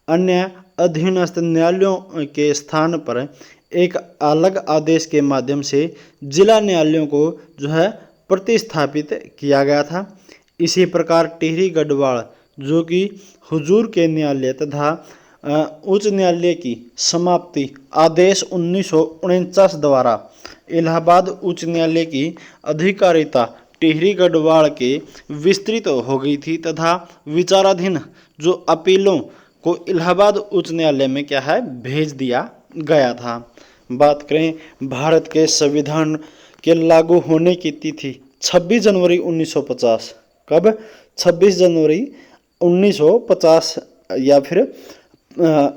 अन्य अधीनस्थ न्यायालयों के स्थान पर एक अलग आदेश के माध्यम से जिला न्यायालयों को जो है प्रतिस्थापित किया गया था। इसी प्रकार टिहरी गढ़वाल जो कि हुजूर के न्यायालय तथा उच्च न्यायालय की समाप्ति आदेश 1949 द्वारा इलाहाबाद उच्च न्यायालय की अधिकारिता टिहरी गढ़वाल के विस्तृत हो गई थी तथा विचाराधीन जो अपीलों को इलाहाबाद उच्च न्यायालय में क्या है भेज दिया गया था। बात करें भारत के संविधान के लागू होने की तिथि 26 जनवरी 1950। कब? 26 जनवरी 1950 या फिर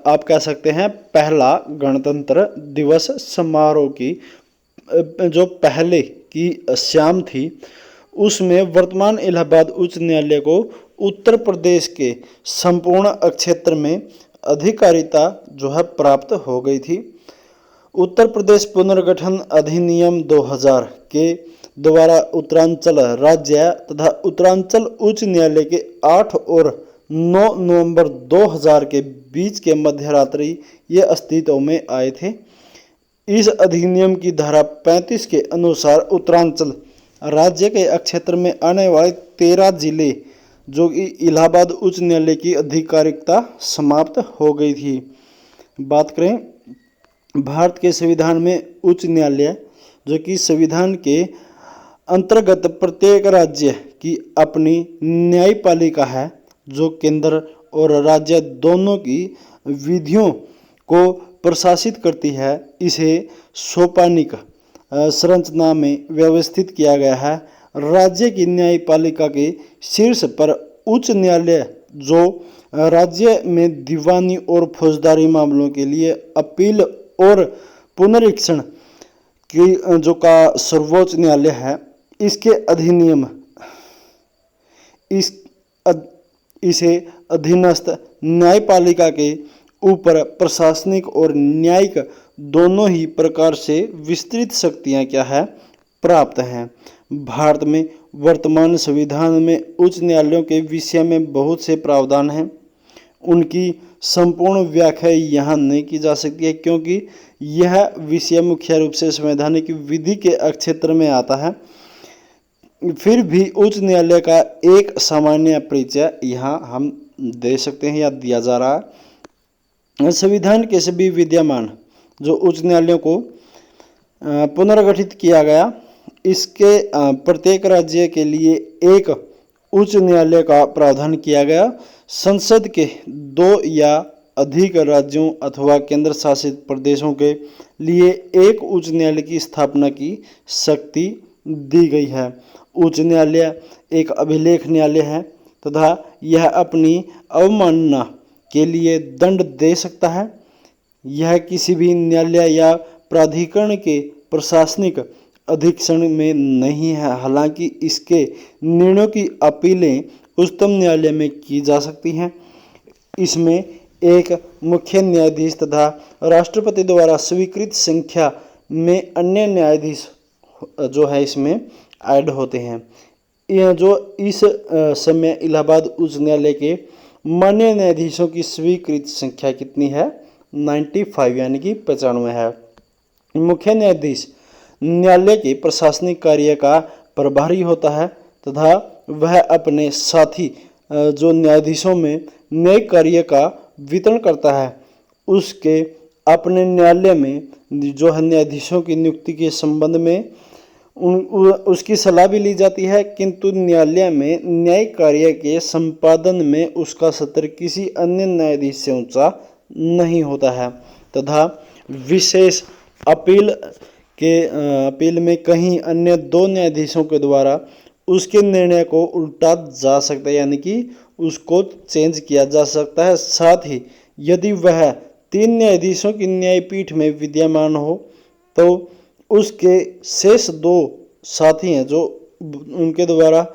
आप कह सकते हैं पहला गणतंत्र दिवस समारोह की जो पहले की शाम थी उसमें वर्तमान इलाहाबाद उच्च न्यायालय को उत्तर प्रदेश के संपूर्ण क्षेत्र में अधिकारिता जो है प्राप्त हो गई थी। उत्तर प्रदेश पुनर्गठन अधिनियम 2000 के द्वारा उत्तरांचल राज्य तथा उत्तरांचल उच्च न्यायालय के 8 और 9 नवंबर 2000 के बीच के मध्यरात्रि ये अस्तित्व में आए थे। इस अधिनियम की धारा 35 के अनुसार उत्तरांचल राज्य के क्षेत्र में आने वाले 13 जिले जो कि इलाहाबाद उच्च न्यायालय की आधिकारिकता समाप्त हो गई थी। बात करें भारत के संविधान में उच्च न्यायालय जो कि संविधान के अंतर्गत प्रत्येक राज्य की अपनी न्यायपालिका है जो केंद्र और राज्य दोनों की विधियों को प्रशासित करती है। इसे सोपानिक संरचना में व्यवस्थित किया गया है। राज्य की न्यायपालिका के शीर्ष पर उच्च न्यायालय जो राज्य में दीवानी और फौजदारी मामलों के लिए अपील और पुनरीक्षण की जो का सर्वोच्च न्यायालय है। इसके अधिनियम इसे अधीनस्थ न्यायपालिका के ऊपर प्रशासनिक और न्यायिक दोनों ही प्रकार से विस्तृत शक्तियां क्या है प्राप्त हैं। भारत में वर्तमान संविधान में उच्च न्यायालयों के विषय में बहुत से प्रावधान हैं। उनकी संपूर्ण व्याख्या यहाँ नहीं की जा सकती है क्योंकि यह विषय मुख्य रूप से संवैधानिक विधि के क्षेत्र में आता है। फिर भी उच्च न्यायालय का एक सामान्य परिचय यहाँ हम दे सकते हैं या दिया जा रहा है। संविधान के सभी विद्यमान जो उच्च न्यायालयों को पुनर्गठित किया गया, इसके प्रत्येक राज्य के लिए एक उच्च न्यायालय का प्रावधान किया गया। संसद के 2 या अधिक राज्यों अथवा केंद्र शासित प्रदेशों के लिए एक उच्च न्यायालय की स्थापना की शक्ति दी गई है। उच्च न्यायालय एक अभिलेख न्यायालय है तथा यह अपनी अवमानना के लिए दंड दे सकता है। यह किसी भी न्यायालय या प्राधिकरण के प्रशासनिक अधीक्षण में नहीं है। हालांकि इसके निर्णयों की अपीलें उच्चतम न्यायालय में की जा सकती हैं। इसमें एक मुख्य न्यायाधीश तथा राष्ट्रपति द्वारा स्वीकृत संख्या में अन्य न्यायाधीश जो है इसमें ऐड होते हैं। यह जो इस समय इलाहाबाद उच्च न्यायालय के मान्य न्यायाधीशों की स्वीकृत संख्या कितनी है? 95 यानी कि 95 है। मुख्य न्यायाधीश न्यायालय के प्रशासनिक कार्य का प्रभारी होता है तथा वह अपने साथी जो न्यायाधीशों में न्यायिक कार्य का वितरण करता है। उसके अपने न्यायालय में जो है न्यायाधीशों की नियुक्ति के संबंध में उसकी सलाह भी ली जाती है, किंतु न्यायालय में न्यायिक कार्य के संपादन में उसका सत्र किसी अन्य न्यायाधीश से ऊंचा नहीं होता है तथा विशेष अपील में कहीं अन्य 2 न्यायाधीशों के द्वारा उसके निर्णय को उल्टा जा सकता है, यानी कि उसको चेंज किया जा सकता है। साथ ही यदि वह 3 न्यायाधीशों की न्यायपीठ में विद्यमान हो तो उसके शेष 2 साथी हैं जो उनके द्वारा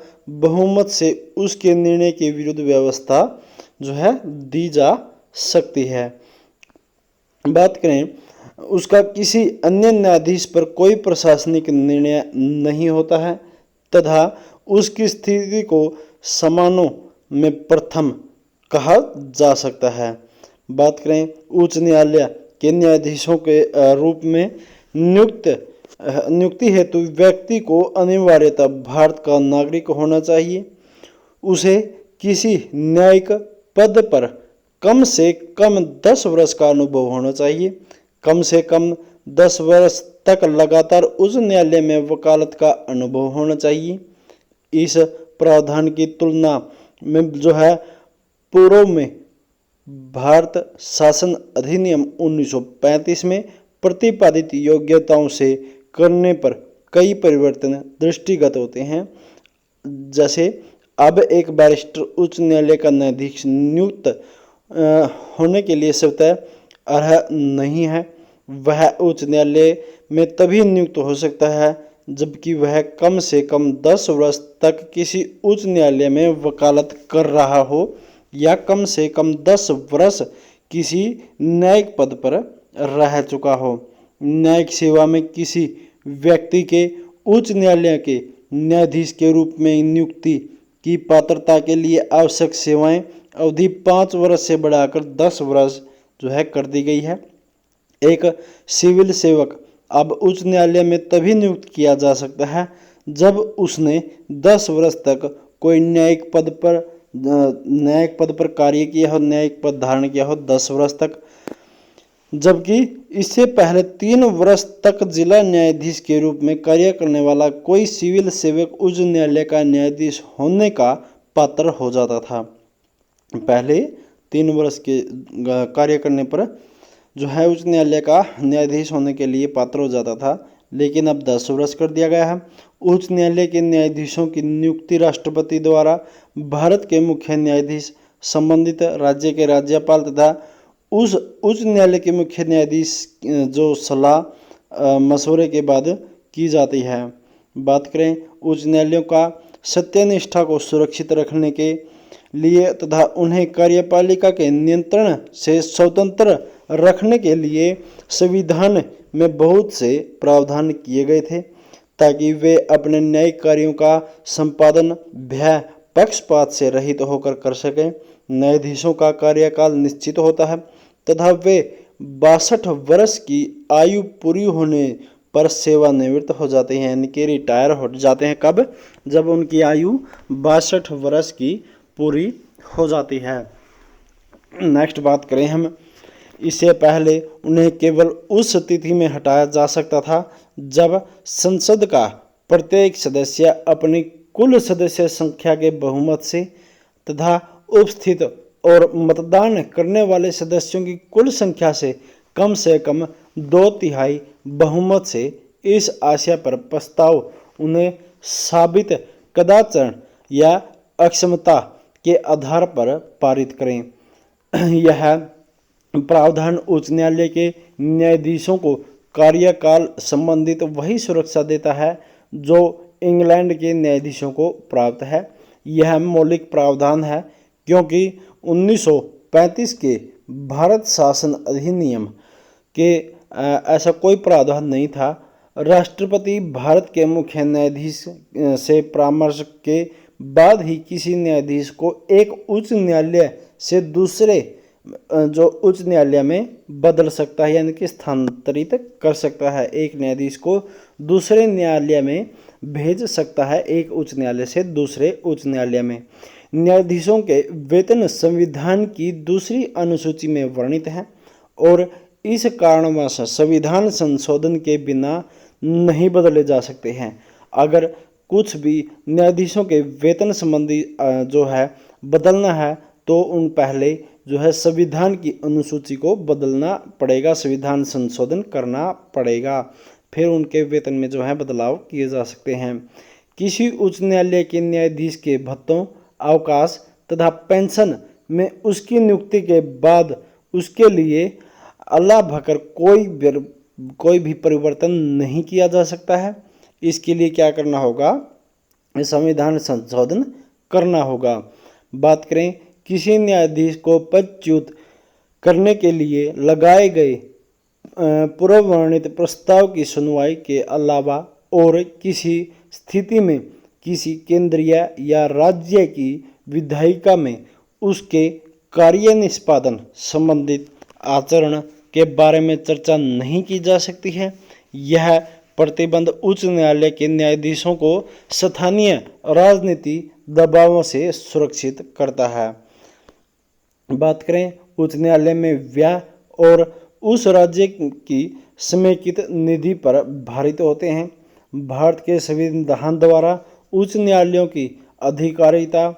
बहुमत से उसके निर्णय के विरुद्ध व्यवस्था जो है दी जा सकती है। बात करें उसका किसी अन्य न्यायाधीश पर कोई प्रशासनिक निर्णय नहीं होता है तथा उसकी स्थिति को समानों में प्रथम कहा जा सकता है। बात करें उच्च न्यायालय के न्यायाधीशों के रूप में नियुक्ति हेतु व्यक्ति को अनिवार्यतः भारत का नागरिक होना चाहिए। उसे किसी न्यायिक पद पर कम से कम 10 वर्ष का अनुभव होना चाहिए। कम से कम 10 वर्ष तक लगातार उस न्यायालय में वकालत का अनुभव होना चाहिए। इस प्रावधान की तुलना में जो है पूर्व में भारत शासन अधिनियम 1935 में प्रतिपादित योग्यताओं से करने पर कई परिवर्तन दृष्टिगत होते हैं। जैसे अब एक बैरिस्टर उच्च न्यायालय का न्यायाधीश नियुक्त होने के लिए स्वतः अर्ह नहीं है। वह उच्च न्यायालय में तभी नियुक्त हो सकता है जबकि वह कम से कम 10 वर्ष तक किसी उच्च न्यायालय में वकालत कर रहा हो या कम से कम 10 वर्ष किसी न्यायिक पद पर रह चुका हो। न्यायिक सेवा में किसी व्यक्ति के उच्च न्यायालय के न्यायाधीश के रूप में नियुक्ति की पात्रता के लिए आवश्यक सेवाएं अवधि 5 वर्ष से बढ़ाकर 10 वर्ष जो है कर दी गई है। एक सिविल सेवक अब उच्च न्यायालय में तभी नियुक्त किया जा सकता है जब उसने 10 वर्ष तक कोई न्यायिक पद पर कार्य किया हो, न्यायिक पद धारण किया हो 10 वर्ष तक, जबकि इससे पहले 3 वर्ष तक जिला न्यायाधीश के रूप में कार्य करने वाला कोई सिविल सेवक उच्च न्यायालय का न्यायाधीश होने का पात्र हो जाता था। पहले 3 वर्ष के कार्य करने पर जो है उच्च न्यायालय का न्यायाधीश होने के लिए पात्र हो जाता था, लेकिन अब 10 वर्ष कर दिया गया है। उच्च न्यायालय के न्यायाधीशों की नियुक्ति राष्ट्रपति द्वारा भारत के मुख्य न्यायाधीश, संबंधित राज्य के राज्यपाल तथा उस उच्च न्यायालय के मुख्य न्यायाधीश जो सलाह मशवरे के बाद की जाती है। बात करें उच्च न्यायालयों का सत्यनिष्ठा को सुरक्षित रखने के लिए तथा उन्हें कार्यपालिका के नियंत्रण से स्वतंत्र रखने के लिए संविधान में बहुत से प्रावधान किए गए थे ताकि वे अपने न्यायिक कार्यों का संपादन भय पक्षपात से रहित होकर कर सकें। न्यायाधीशों का कार्यकाल निश्चित होता है तथा वे 62 वर्ष की आयु पूरी होने पर सेवानिवृत्त हो जाते हैं, यानी कि रिटायर हो जाते हैं। कब? जब उनकी आयु 62 वर्ष की पूरी हो जाती है। नेक्स्ट बात करें हम, इससे पहले उन्हें केवल उस तिथि में हटाया जा सकता था जब संसद का प्रत्येक सदस्य अपनी कुल सदस्य संख्या के बहुमत से तथा उपस्थित और मतदान करने वाले सदस्यों की कुल संख्या से कम 2/3 बहुमत से इस आशय पर प्रस्ताव उन्हें साबित कदाचार या अक्षमता के आधार पर पारित करें। यह प्रावधान उच्च न्यायालय के न्यायाधीशों को कार्यकाल संबंधित वही सुरक्षा देता है जो इंग्लैंड के न्यायाधीशों को प्राप्त है। यह मौलिक प्रावधान है क्योंकि 1935 के भारत शासन अधिनियम के ऐसा कोई प्रावधान नहीं था। राष्ट्रपति भारत के मुख्य न्यायाधीश से परामर्श के बाद ही किसी न्यायाधीश को एक उच्च न्यायालय से दूसरे जो उच्च न्यायालय में बदल सकता है, यानी कि स्थानांतरित कर सकता है। एक न्यायाधीश को दूसरे न्यायालय में भेज सकता है, एक उच्च न्यायालय से दूसरे उच्च न्यायालय में। न्यायाधीशों के वेतन संविधान की दूसरी अनुसूची में वर्णित है और इस कारणवश संविधान संशोधन के बिना नहीं बदले जा सकते हैं। अगर कुछ भी न्यायाधीशों के वेतन संबंधी जो है बदलना है तो उन पहले जो है संविधान की अनुसूची को बदलना पड़ेगा, संविधान संशोधन करना पड़ेगा, फिर उनके वेतन में जो है बदलाव किए जा सकते हैं। किसी उच्च न्यायालय के न्यायाधीश के भत्तों, अवकाश तथा पेंशन में उसकी नियुक्ति के बाद उसके लिए अल्लाह भकर कोई भी परिवर्तन नहीं किया जा सकता है। इसके लिए क्या करना होगा? संविधान संशोधन करना होगा। बात करें किसी न्यायाधीश को पदच्युत करने के लिए लगाए गए पूर्व वर्णित प्रस्ताव की सुनवाई के अलावा और किसी स्थिति में किसी केंद्रीय या राज्य की विधायिका में उसके कार्य निष्पादन संबंधित आचरण के बारे में चर्चा नहीं की जा सकती है। यह प्रतिबंध उच्च न्यायालय के न्यायाधीशों को स्थानीय राजनीति दबावों से सुरक्षित करता है। बात करें उच्च न्यायालय में व्यय और उस राज्य की समेकित निधि पर भारित होते हैं। भारत के संविधान द्वारा उच्च न्यायालयों की अधिकारिता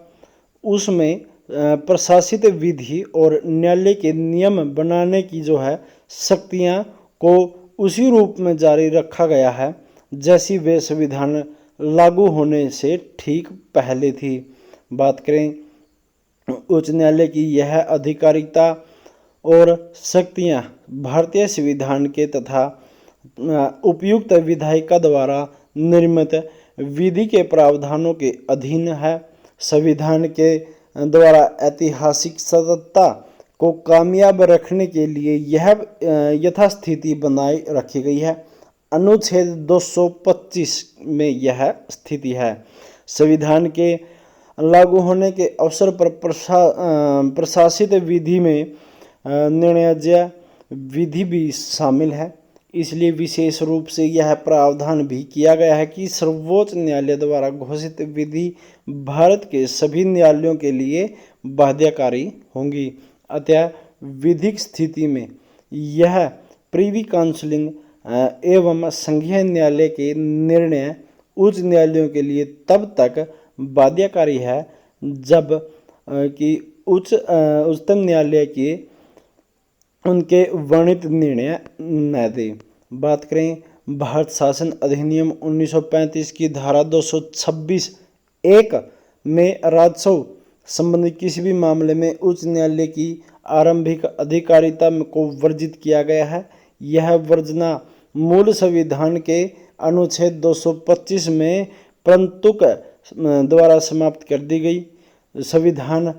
उसमें प्रशासित विधि और न्यायालय के नियम बनाने की जो है शक्तियां को उसी रूप में जारी रखा गया है जैसी वे संविधान लागू होने से ठीक पहले थी। बात करें उच्च न्यायालय की यह अधिकारिता और शक्तियां भारतीय संविधान के तथा उपयुक्त विधायिका द्वारा निर्मित विधि के प्रावधानों के अधीन है। संविधान के द्वारा ऐतिहासिक सत्ता को कामयाब रखने के लिए यह यथास्थिति बनाए रखी गई है। अनुच्छेद 225 में यह स्थिति है। संविधान के लागू होने के अवसर पर प्रशासित विधि में निर्णय विधि भी शामिल है। इसलिए विशेष रूप से यह प्रावधान भी किया गया है कि सर्वोच्च न्यायालय द्वारा घोषित विधि भारत के सभी न्यायालयों के लिए बाध्यकारी होंगी। अतः विधिक स्थिति में यह प्रिवी काउंसिलिंग एवं संघीय न्यायालय के निर्णय उच्च न्यायालयों के लिए तब तक बाध्यकारी है जब कि उच्चतम न्यायालय के उनके वर्णित निर्णय न दे। बात करें भारत शासन अधिनियम 1935 की धारा 226(1) में राजस्व संबंधी किसी भी मामले में उच्च न्यायालय की आरंभिक अधिकारिता को वर्जित किया गया है। यह वर्जना मूल संविधान के अनुच्छेद 225 में प्रंतुक द्वारा समाप्त कर दी गई। संविधान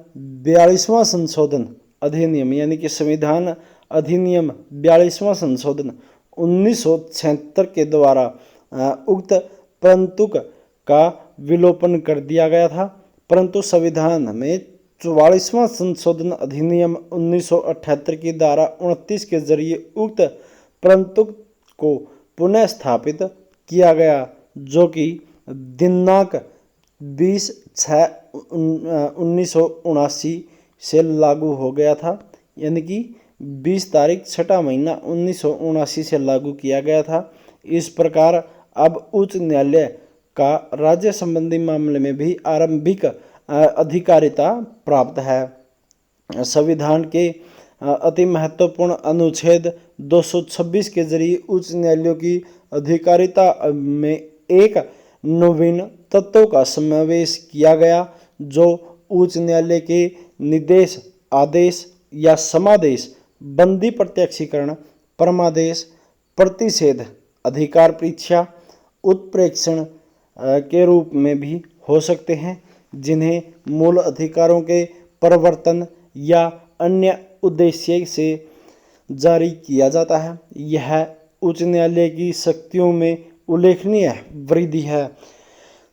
42वां संशोधन अधिनियम यानी कि संविधान अधिनियम 42वां संशोधन 1976 के द्वारा उक्त प्रंतुक का विलोपन कर दिया गया था, परंतु संविधान में 44वां संशोधन अधिनियम 1978 की धारा 29 के जरिए उक्त प्रंतुक को पुनः स्थापित किया गया, जो कि दिनांक 20/6/1979 से लागू हो गया था। यानी कि 20 तारीख 6वां महीना 1979 से लागू किया गया था। इस प्रकार अब उच्च न्यायालय का राज्य संबंधी मामले में भी आरंभिक अधिकारिता प्राप्त है। संविधान के अति महत्वपूर्ण अनुच्छेद 226 के जरिए उच्च न्यायालयों की अधिकारिता में एक नवीन तत्व का समावेश किया गया, जो उच्च न्यायालय के निर्देश, आदेश या समादेश, बंदी प्रत्यक्षीकरण, परमादेश, प्रतिषेध, अधिकार परीक्षा, उत्प्रेक्षण के रूप में भी हो सकते हैं, जिन्हें मूल अधिकारों के परिवर्तन या अन्य उद्देश्य से जारी किया जाता है। यह उच्च न्यायालय की शक्तियों में उल्लेखनीय वृद्धि है।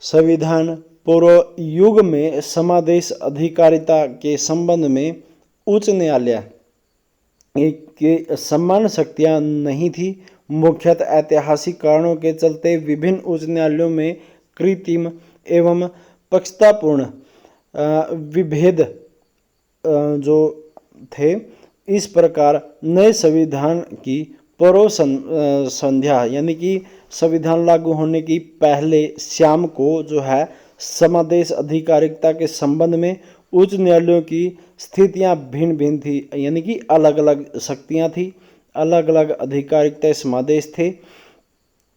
संविधान पूर्व युग में समादेश अधिकारिता के संबंध में उच्च न्यायालय के समान शक्तियां नहीं थी। मुख्यतः ऐतिहासिक कारणों के चलते विभिन्न उच्च न्यायालयों में कृत्रिम एवं पक्षतापूर्ण विभेद जो थे। इस प्रकार नए संविधान की पूर्व संध्या यानी कि संविधान लागू होने की पहले शाम को जो है समादेश अधिकारिता के संबंध में उच्च न्यायालयों की स्थितियां भिन्न भिन्न थी, यानी कि अलग अलग शक्तियां थी, अलग अलग अधिकारिता समादेश थे,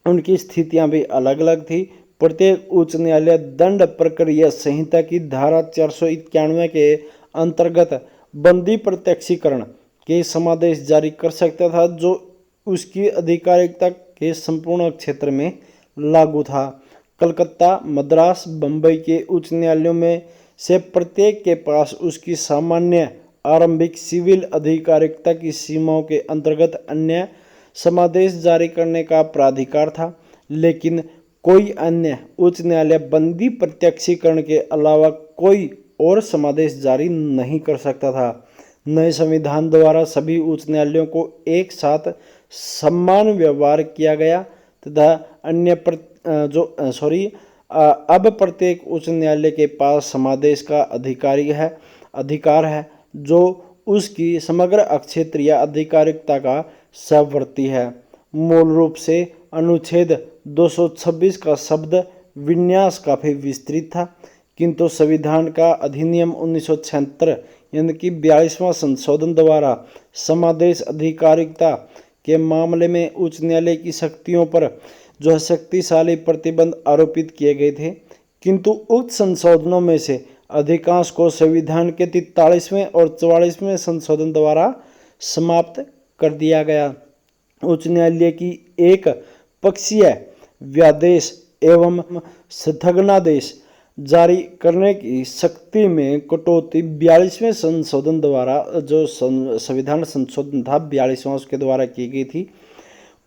उनकी स्थितियां भी अलग अलग थी। प्रत्येक उच्च न्यायालय दंड प्रक्रिया संहिता की धारा 491 के अंतर्गत बंदी प्रत्यक्षीकरण के समादेश जारी कर सकता था, जो उसकी अधिकारिता के संपूर्ण क्षेत्र में लागू था। कलकत्ता, मद्रास, बंबई के उच्च न्यायालयों में से प्रत्येक के पास उसकी सामान्य आरंभिक सिविल अधिकारिता की सीमाओं के अंतर्गत अन्य समादेश जारी करने का प्राधिकार था, लेकिन कोई अन्य उच्च न्यायालय बंदी प्रत्यक्षीकरण के अलावा कोई और समादेश जारी नहीं कर सकता था। नए संविधान द्वारा सभी उच्च न्यायालयों को एक साथ समान व्यवहार किया गया तथा अब प्रत्येक उच्च न्यायालय के पास समादेश का अधिकार है जो उसकी समग्र अक्षेत्रीय आधिकारिकता का सहवर्ती है। मूल रूप से अनुच्छेद 226 का शब्द विन्यास काफी विस्तृत था, किंतु संविधान का अधिनियम 1976 यानी कि 42वां संशोधन द्वारा समादेश आधिकारिकता के मामले में उच्च न्यायालय की शक्तियों पर जो है शक्तिशाली प्रतिबंध आरोपित किए गए थे, किंतु उक्त संशोधनों में से अधिकांश को संविधान के 43वें और 44वें संशोधन द्वारा समाप्त कर दिया गया। उच्च न्यायालय की एक पक्षीय व्यादेश एवं स्थगनादेश जारी करने की शक्ति में कटौती 42वें संशोधन द्वारा, जो संविधान संशोधन था 42वां उसके द्वारा की गई थी,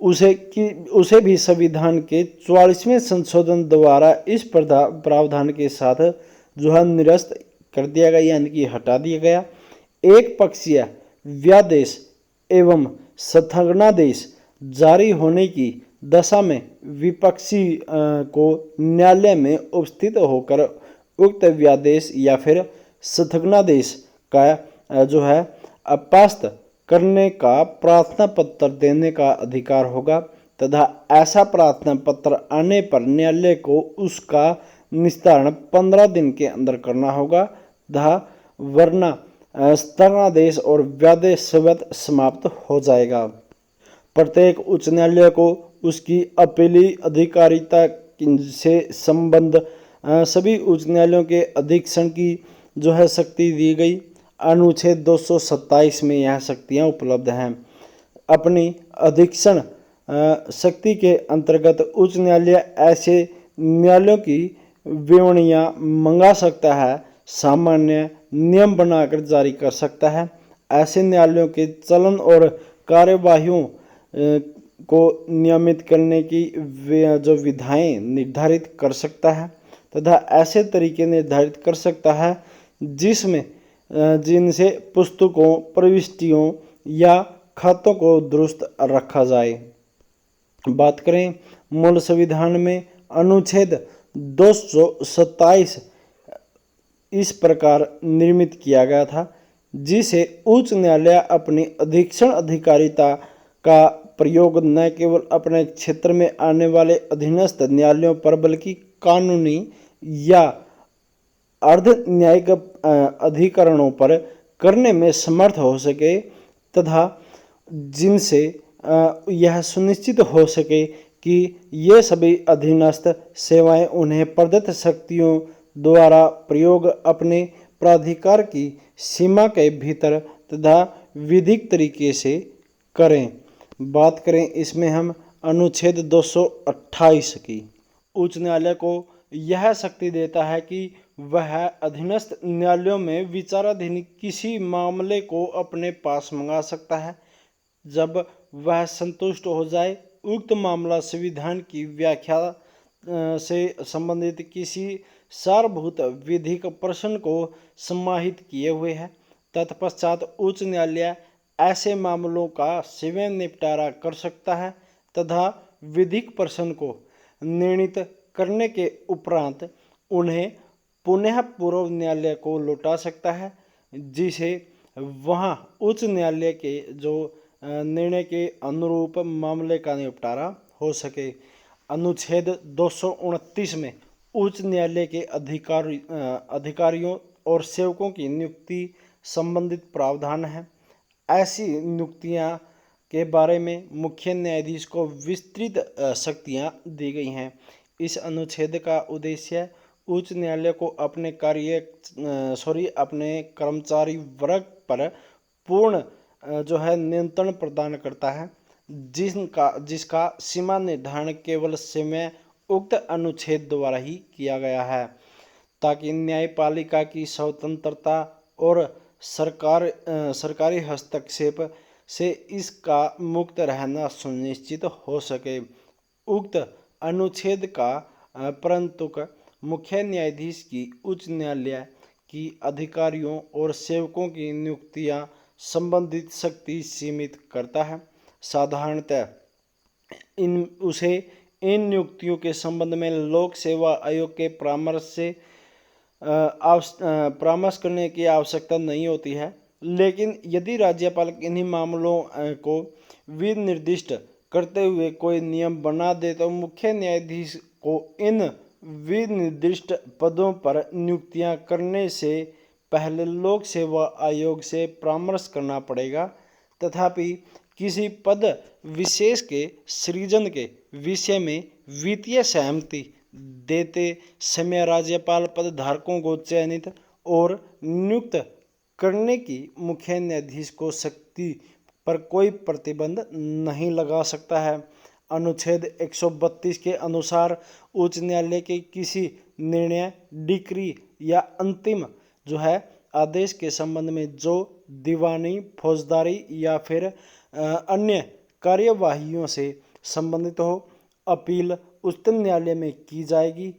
उसे भी संविधान के 44वें संशोधन द्वारा इस प्रावधान के साथ जो है निरस्त कर दिया गया, यानी कि हटा दिया गया। एक पक्षीय व्यादेश एवं स्थगनादेश जारी होने की दशा में विपक्षी को न्यायालय में उपस्थित होकर उक्त व्यादेश या फिर स्थगनादेश का जो है अपास्त करने का प्रार्थना पत्र देने का अधिकार होगा तथा ऐसा प्रार्थना पत्र आने पर न्यायालय को उसका निस्तारण 15 दिन के अंदर करना होगा तथा वरना स्थगनादेश और व्यादेश स्वतः समाप्त हो जाएगा। प्रत्येक उच्च न्यायालय को उसकी अपीली अधिकारिता से संबंध सभी उच्च न्यायालयों के अधीक्षण की जो है शक्ति दी गई। अनुच्छेद 227 में यह शक्तियां उपलब्ध हैं। अपनी अधीक्षण शक्ति के अंतर्गत उच्च न्यायालय ऐसे न्यायालयों की विवरणियां मंगा सकता है, सामान्य नियम बनाकर जारी कर सकता है, ऐसे न्यायालयों के चलन और कार्यवाहियों को नियमित करने की जो विधाएं निर्धारित कर सकता है तथा ऐसे तरीके निर्धारित कर सकता है जिनसे पुस्तकों, प्रविष्टियों या खातों को दुरुस्त रखा जाए। बात करें मूल संविधान में अनुच्छेद 227 इस प्रकार निर्मित किया गया था, जिसे उच्च न्यायालय अपनी अधीक्षण अधिकारिता का प्रयोग न केवल अपने क्षेत्र में आने वाले अधीनस्थ न्यायालयों पर बल्कि कानूनी या अर्ध न्यायिक अधिकरणों पर करने में समर्थ हो सके तथा जिनसे यह सुनिश्चित हो सके कि ये सभी अधीनस्थ सेवाएं उन्हें प्रदत्त शक्तियों द्वारा प्रयोग अपने प्राधिकार की सीमा के भीतर तथा विधिक तरीके से करें। बात करें इसमें हम अनुच्छेद 228 की। उच्च न्यायालय को यह शक्ति देता है कि वह अधीनस्थ न्यायालयों में विचाराधीन किसी मामले को अपने पास मंगा सकता है। जब वह संतुष्ट हो जाए उक्त मामला संविधान की व्याख्या से संबंधित किसी सारभूत विधिक प्रश्न को समाहित किए हुए है, तत्पश्चात उच्च न्यायालय ऐसे मामलों का स्वयं निपटारा कर सकता है तथा विधिक प्रश्न को निर्णीत करने के उपरांत उन्हें पुनः पूर्व न्यायालय को लौटा सकता है, जिसे वहां उच्च न्यायालय के जो निर्णय के अनुरूप मामले का निपटारा हो सके। अनुच्छेद 229 में उच्च न्यायालय के अधिकारियों और सेवकों की नियुक्ति संबंधित प्रावधान है। ऐसी नियुक्तियां के बारे में मुख्य न्यायाधीश को विस्तृत शक्तियां दी गई हैं। इस अनुच्छेद का उद्देश्य उच्च न्यायालय को अपने कर्मचारी वर्ग पर पूर्ण जो है नियंत्रण प्रदान करता है, जिसका सीमा निर्धारण केवल समय उक्त अनुच्छेद द्वारा ही किया गया है, ताकि न्यायपालिका की स्वतंत्रता और सरकारी हस्तक्षेप से इसका मुक्त रहना सुनिश्चित हो सके। उक्त अनुच्छेद का परंतुक मुख्य न्यायाधीश की उच्च न्यायालय की अधिकारियों और सेवकों की नियुक्तियां संबंधित शक्ति सीमित करता है। साधारणतः इन नियुक्तियों के संबंध में लोक सेवा आयोग के परामर्श से परामर्श करने की आवश्यकता नहीं होती है, लेकिन यदि राज्यपाल इन्हीं मामलों को विनिर्दिष्ट करते हुए कोई नियम बना दे तो मुख्य न्यायाधीश को इन विनिर्दिष्ट पदों पर नियुक्तियां करने से पहले लोक सेवा आयोग से परामर्श करना पड़ेगा। तथापि किसी पद विशेष के सृजन के विषय में वित्तीय सहमति देते समय राज्यपाल पद धारकों को चयनित और नियुक्त करने की मुख्य न्यायाधीश को शक्ति पर कोई प्रतिबंध नहीं लगा सकता है। अनुच्छेद 132 के अनुसार उच्च न्यायालय के किसी निर्णय, डिक्री या अंतिम आदेश के संबंध में जो दीवानी, फौजदारी या फिर अन्य कार्यवाहियों से संबंधित हो, अपील उच्चतम न्यायालय में की जाएगी।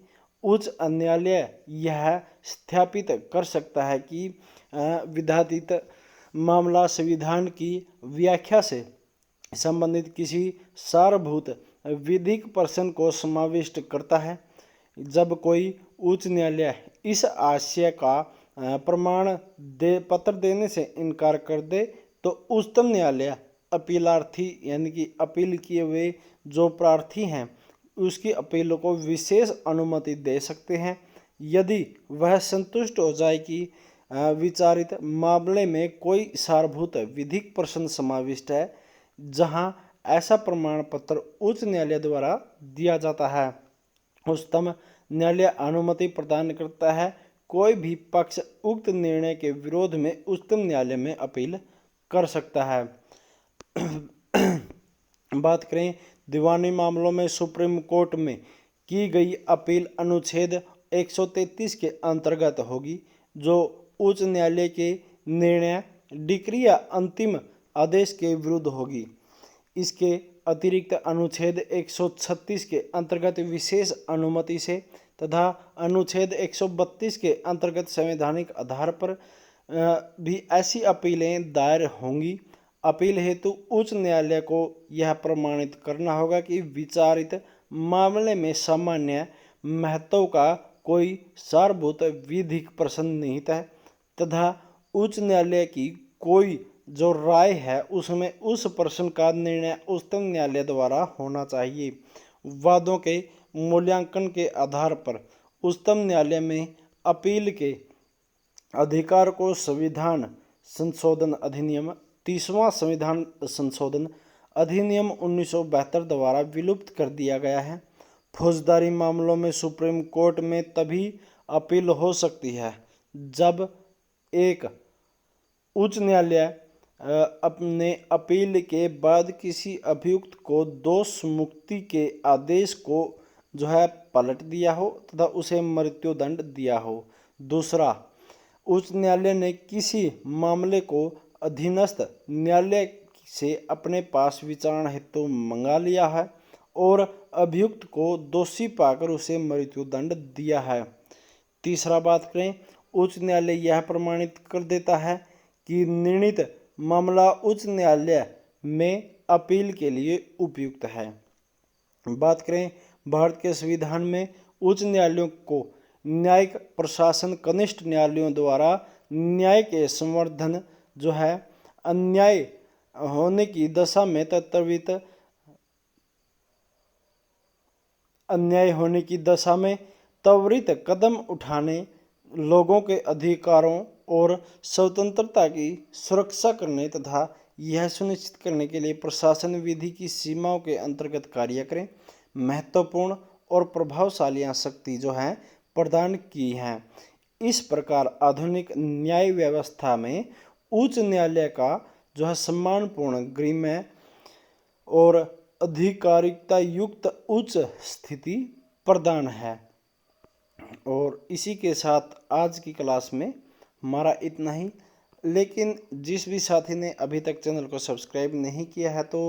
उच्च न्यायालय यह स्थापित कर सकता है कि विवादित मामला संविधान की व्याख्या से संबंधित किसी सारभूत विधिक प्रश्न को समाविष्ट करता है। जब कोई उच्च न्यायालय इस आशय का प्रमाण पत्र देने से इनकार कर दे तो उच्चतम न्यायालय अपीलार्थी यानी कि अपील किए हुए जो प्रार्थी हैं उसकी अपील को विशेष अनुमति दे सकते हैं। यदि वह संतुष्ट हो जाए कि विचारित मामले में कोई सारभूत विधिक प्रश्न समाविष्ट है जहां ऐसा प्रमाण पत्र उच्च न्यायालय द्वारा दिया जाता है, उच्चतम न्यायालय अनुमति प्रदान करता है। कोई भी पक्ष उक्त निर्णय के विरोध में उच्चतम न्यायालय में अपील कर सकता है। बात करें दीवानी मामलों में सुप्रीम कोर्ट में की गई अपील अनुच्छेद 133 के अंतर्गत होगी, जो उच्च न्यायालय के निर्णय, डिक्री या अंतिम आदेश के विरुद्ध होगी। इसके अतिरिक्त अनुच्छेद 136 के अंतर्गत विशेष अनुमति से तथा अनुच्छेद 132 के अंतर्गत संवैधानिक आधार पर भी ऐसी अपीलें दायर होंगी। अपील हेतु उच्च न्यायालय को यह प्रमाणित करना होगा कि विचारित मामले में सामान्य महत्व का कोई सारभूत विधिक प्रश्न निहित है तथा उच्च न्यायालय की कोई जो राय है उसमें उस प्रश्न का निर्णय उच्चतम न्यायालय द्वारा होना चाहिए। वादों के मूल्यांकन के आधार पर उच्चतम न्यायालय में अपील के अधिकार को संविधान संशोधन अधिनियम 30वां संविधान संशोधन अधिनियम 1972 द्वारा विलुप्त कर दिया गया है। फौजदारी मामलों में सुप्रीम कोर्ट में तभी अपील हो सकती है जब एक उच्च न्यायालय अपने अपील के बाद किसी अभियुक्त को दोष मुक्ति के आदेश को पलट दिया हो तथा उसे मृत्युदंड दिया हो। दूसरा, उच्च न्यायालय ने किसी मामले को अधीनस्थ न्यायालय से अपने पास विचारण हेतु मंगा लिया है और अभियुक्त को दोषी पाकर उसे मृत्युदंड दिया है। तीसरा बात करें, उच्च न्यायालय यह प्रमाणित कर देता है कि निर्णीत मामला उच्च न्यायालय में अपील के लिए उपयुक्त है। बात करें भारत के संविधान में उच्च न्यायालयों को न्यायिक प्रशासन कनिष्ठ न्यायालयों द्वारा न्याय के संवर्धन अन्याय होने की दशा में त्वरित कदम उठाने, लोगों के अधिकारों और स्वतंत्रता की सुरक्षा करने तथा यह सुनिश्चित करने के लिए प्रशासन विधि की सीमाओं के अंतर्गत कार्य करें, महत्वपूर्ण और प्रभावशाली शक्ति प्रदान की है। इस प्रकार आधुनिक न्याय व्यवस्था में उच्च न्यायालय का सम्मानपूर्ण, गरिमा और अधिकारिकता युक्त उच्च स्थिति प्रदान है। और इसी के साथ आज की क्लास में हमारा इतना ही। लेकिन जिस भी साथी ने अभी तक चैनल को सब्सक्राइब नहीं किया है तो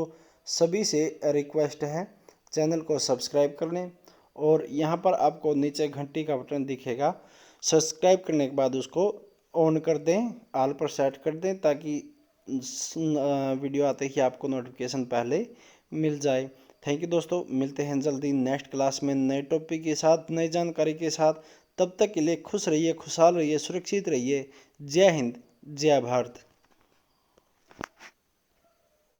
सभी से रिक्वेस्ट है चैनल को सब्सक्राइब कर लें। और यहाँ पर आपको नीचे घंटी का बटन दिखेगा, सब्सक्राइब करने के बाद उसको ऑन कर दें, ऑल पर सेट कर दें, ताकि वीडियो आते ही आपको नोटिफिकेशन पहले मिल जाए। थैंक यू दोस्तों, मिलते हैं जल्दी नेक्स्ट क्लास में नए टॉपिक के साथ, नई जानकारी के साथ। तब तक के लिए खुश रहिए, खुशहाल रहिए, सुरक्षित रहिए। जय हिंद, जय भारत।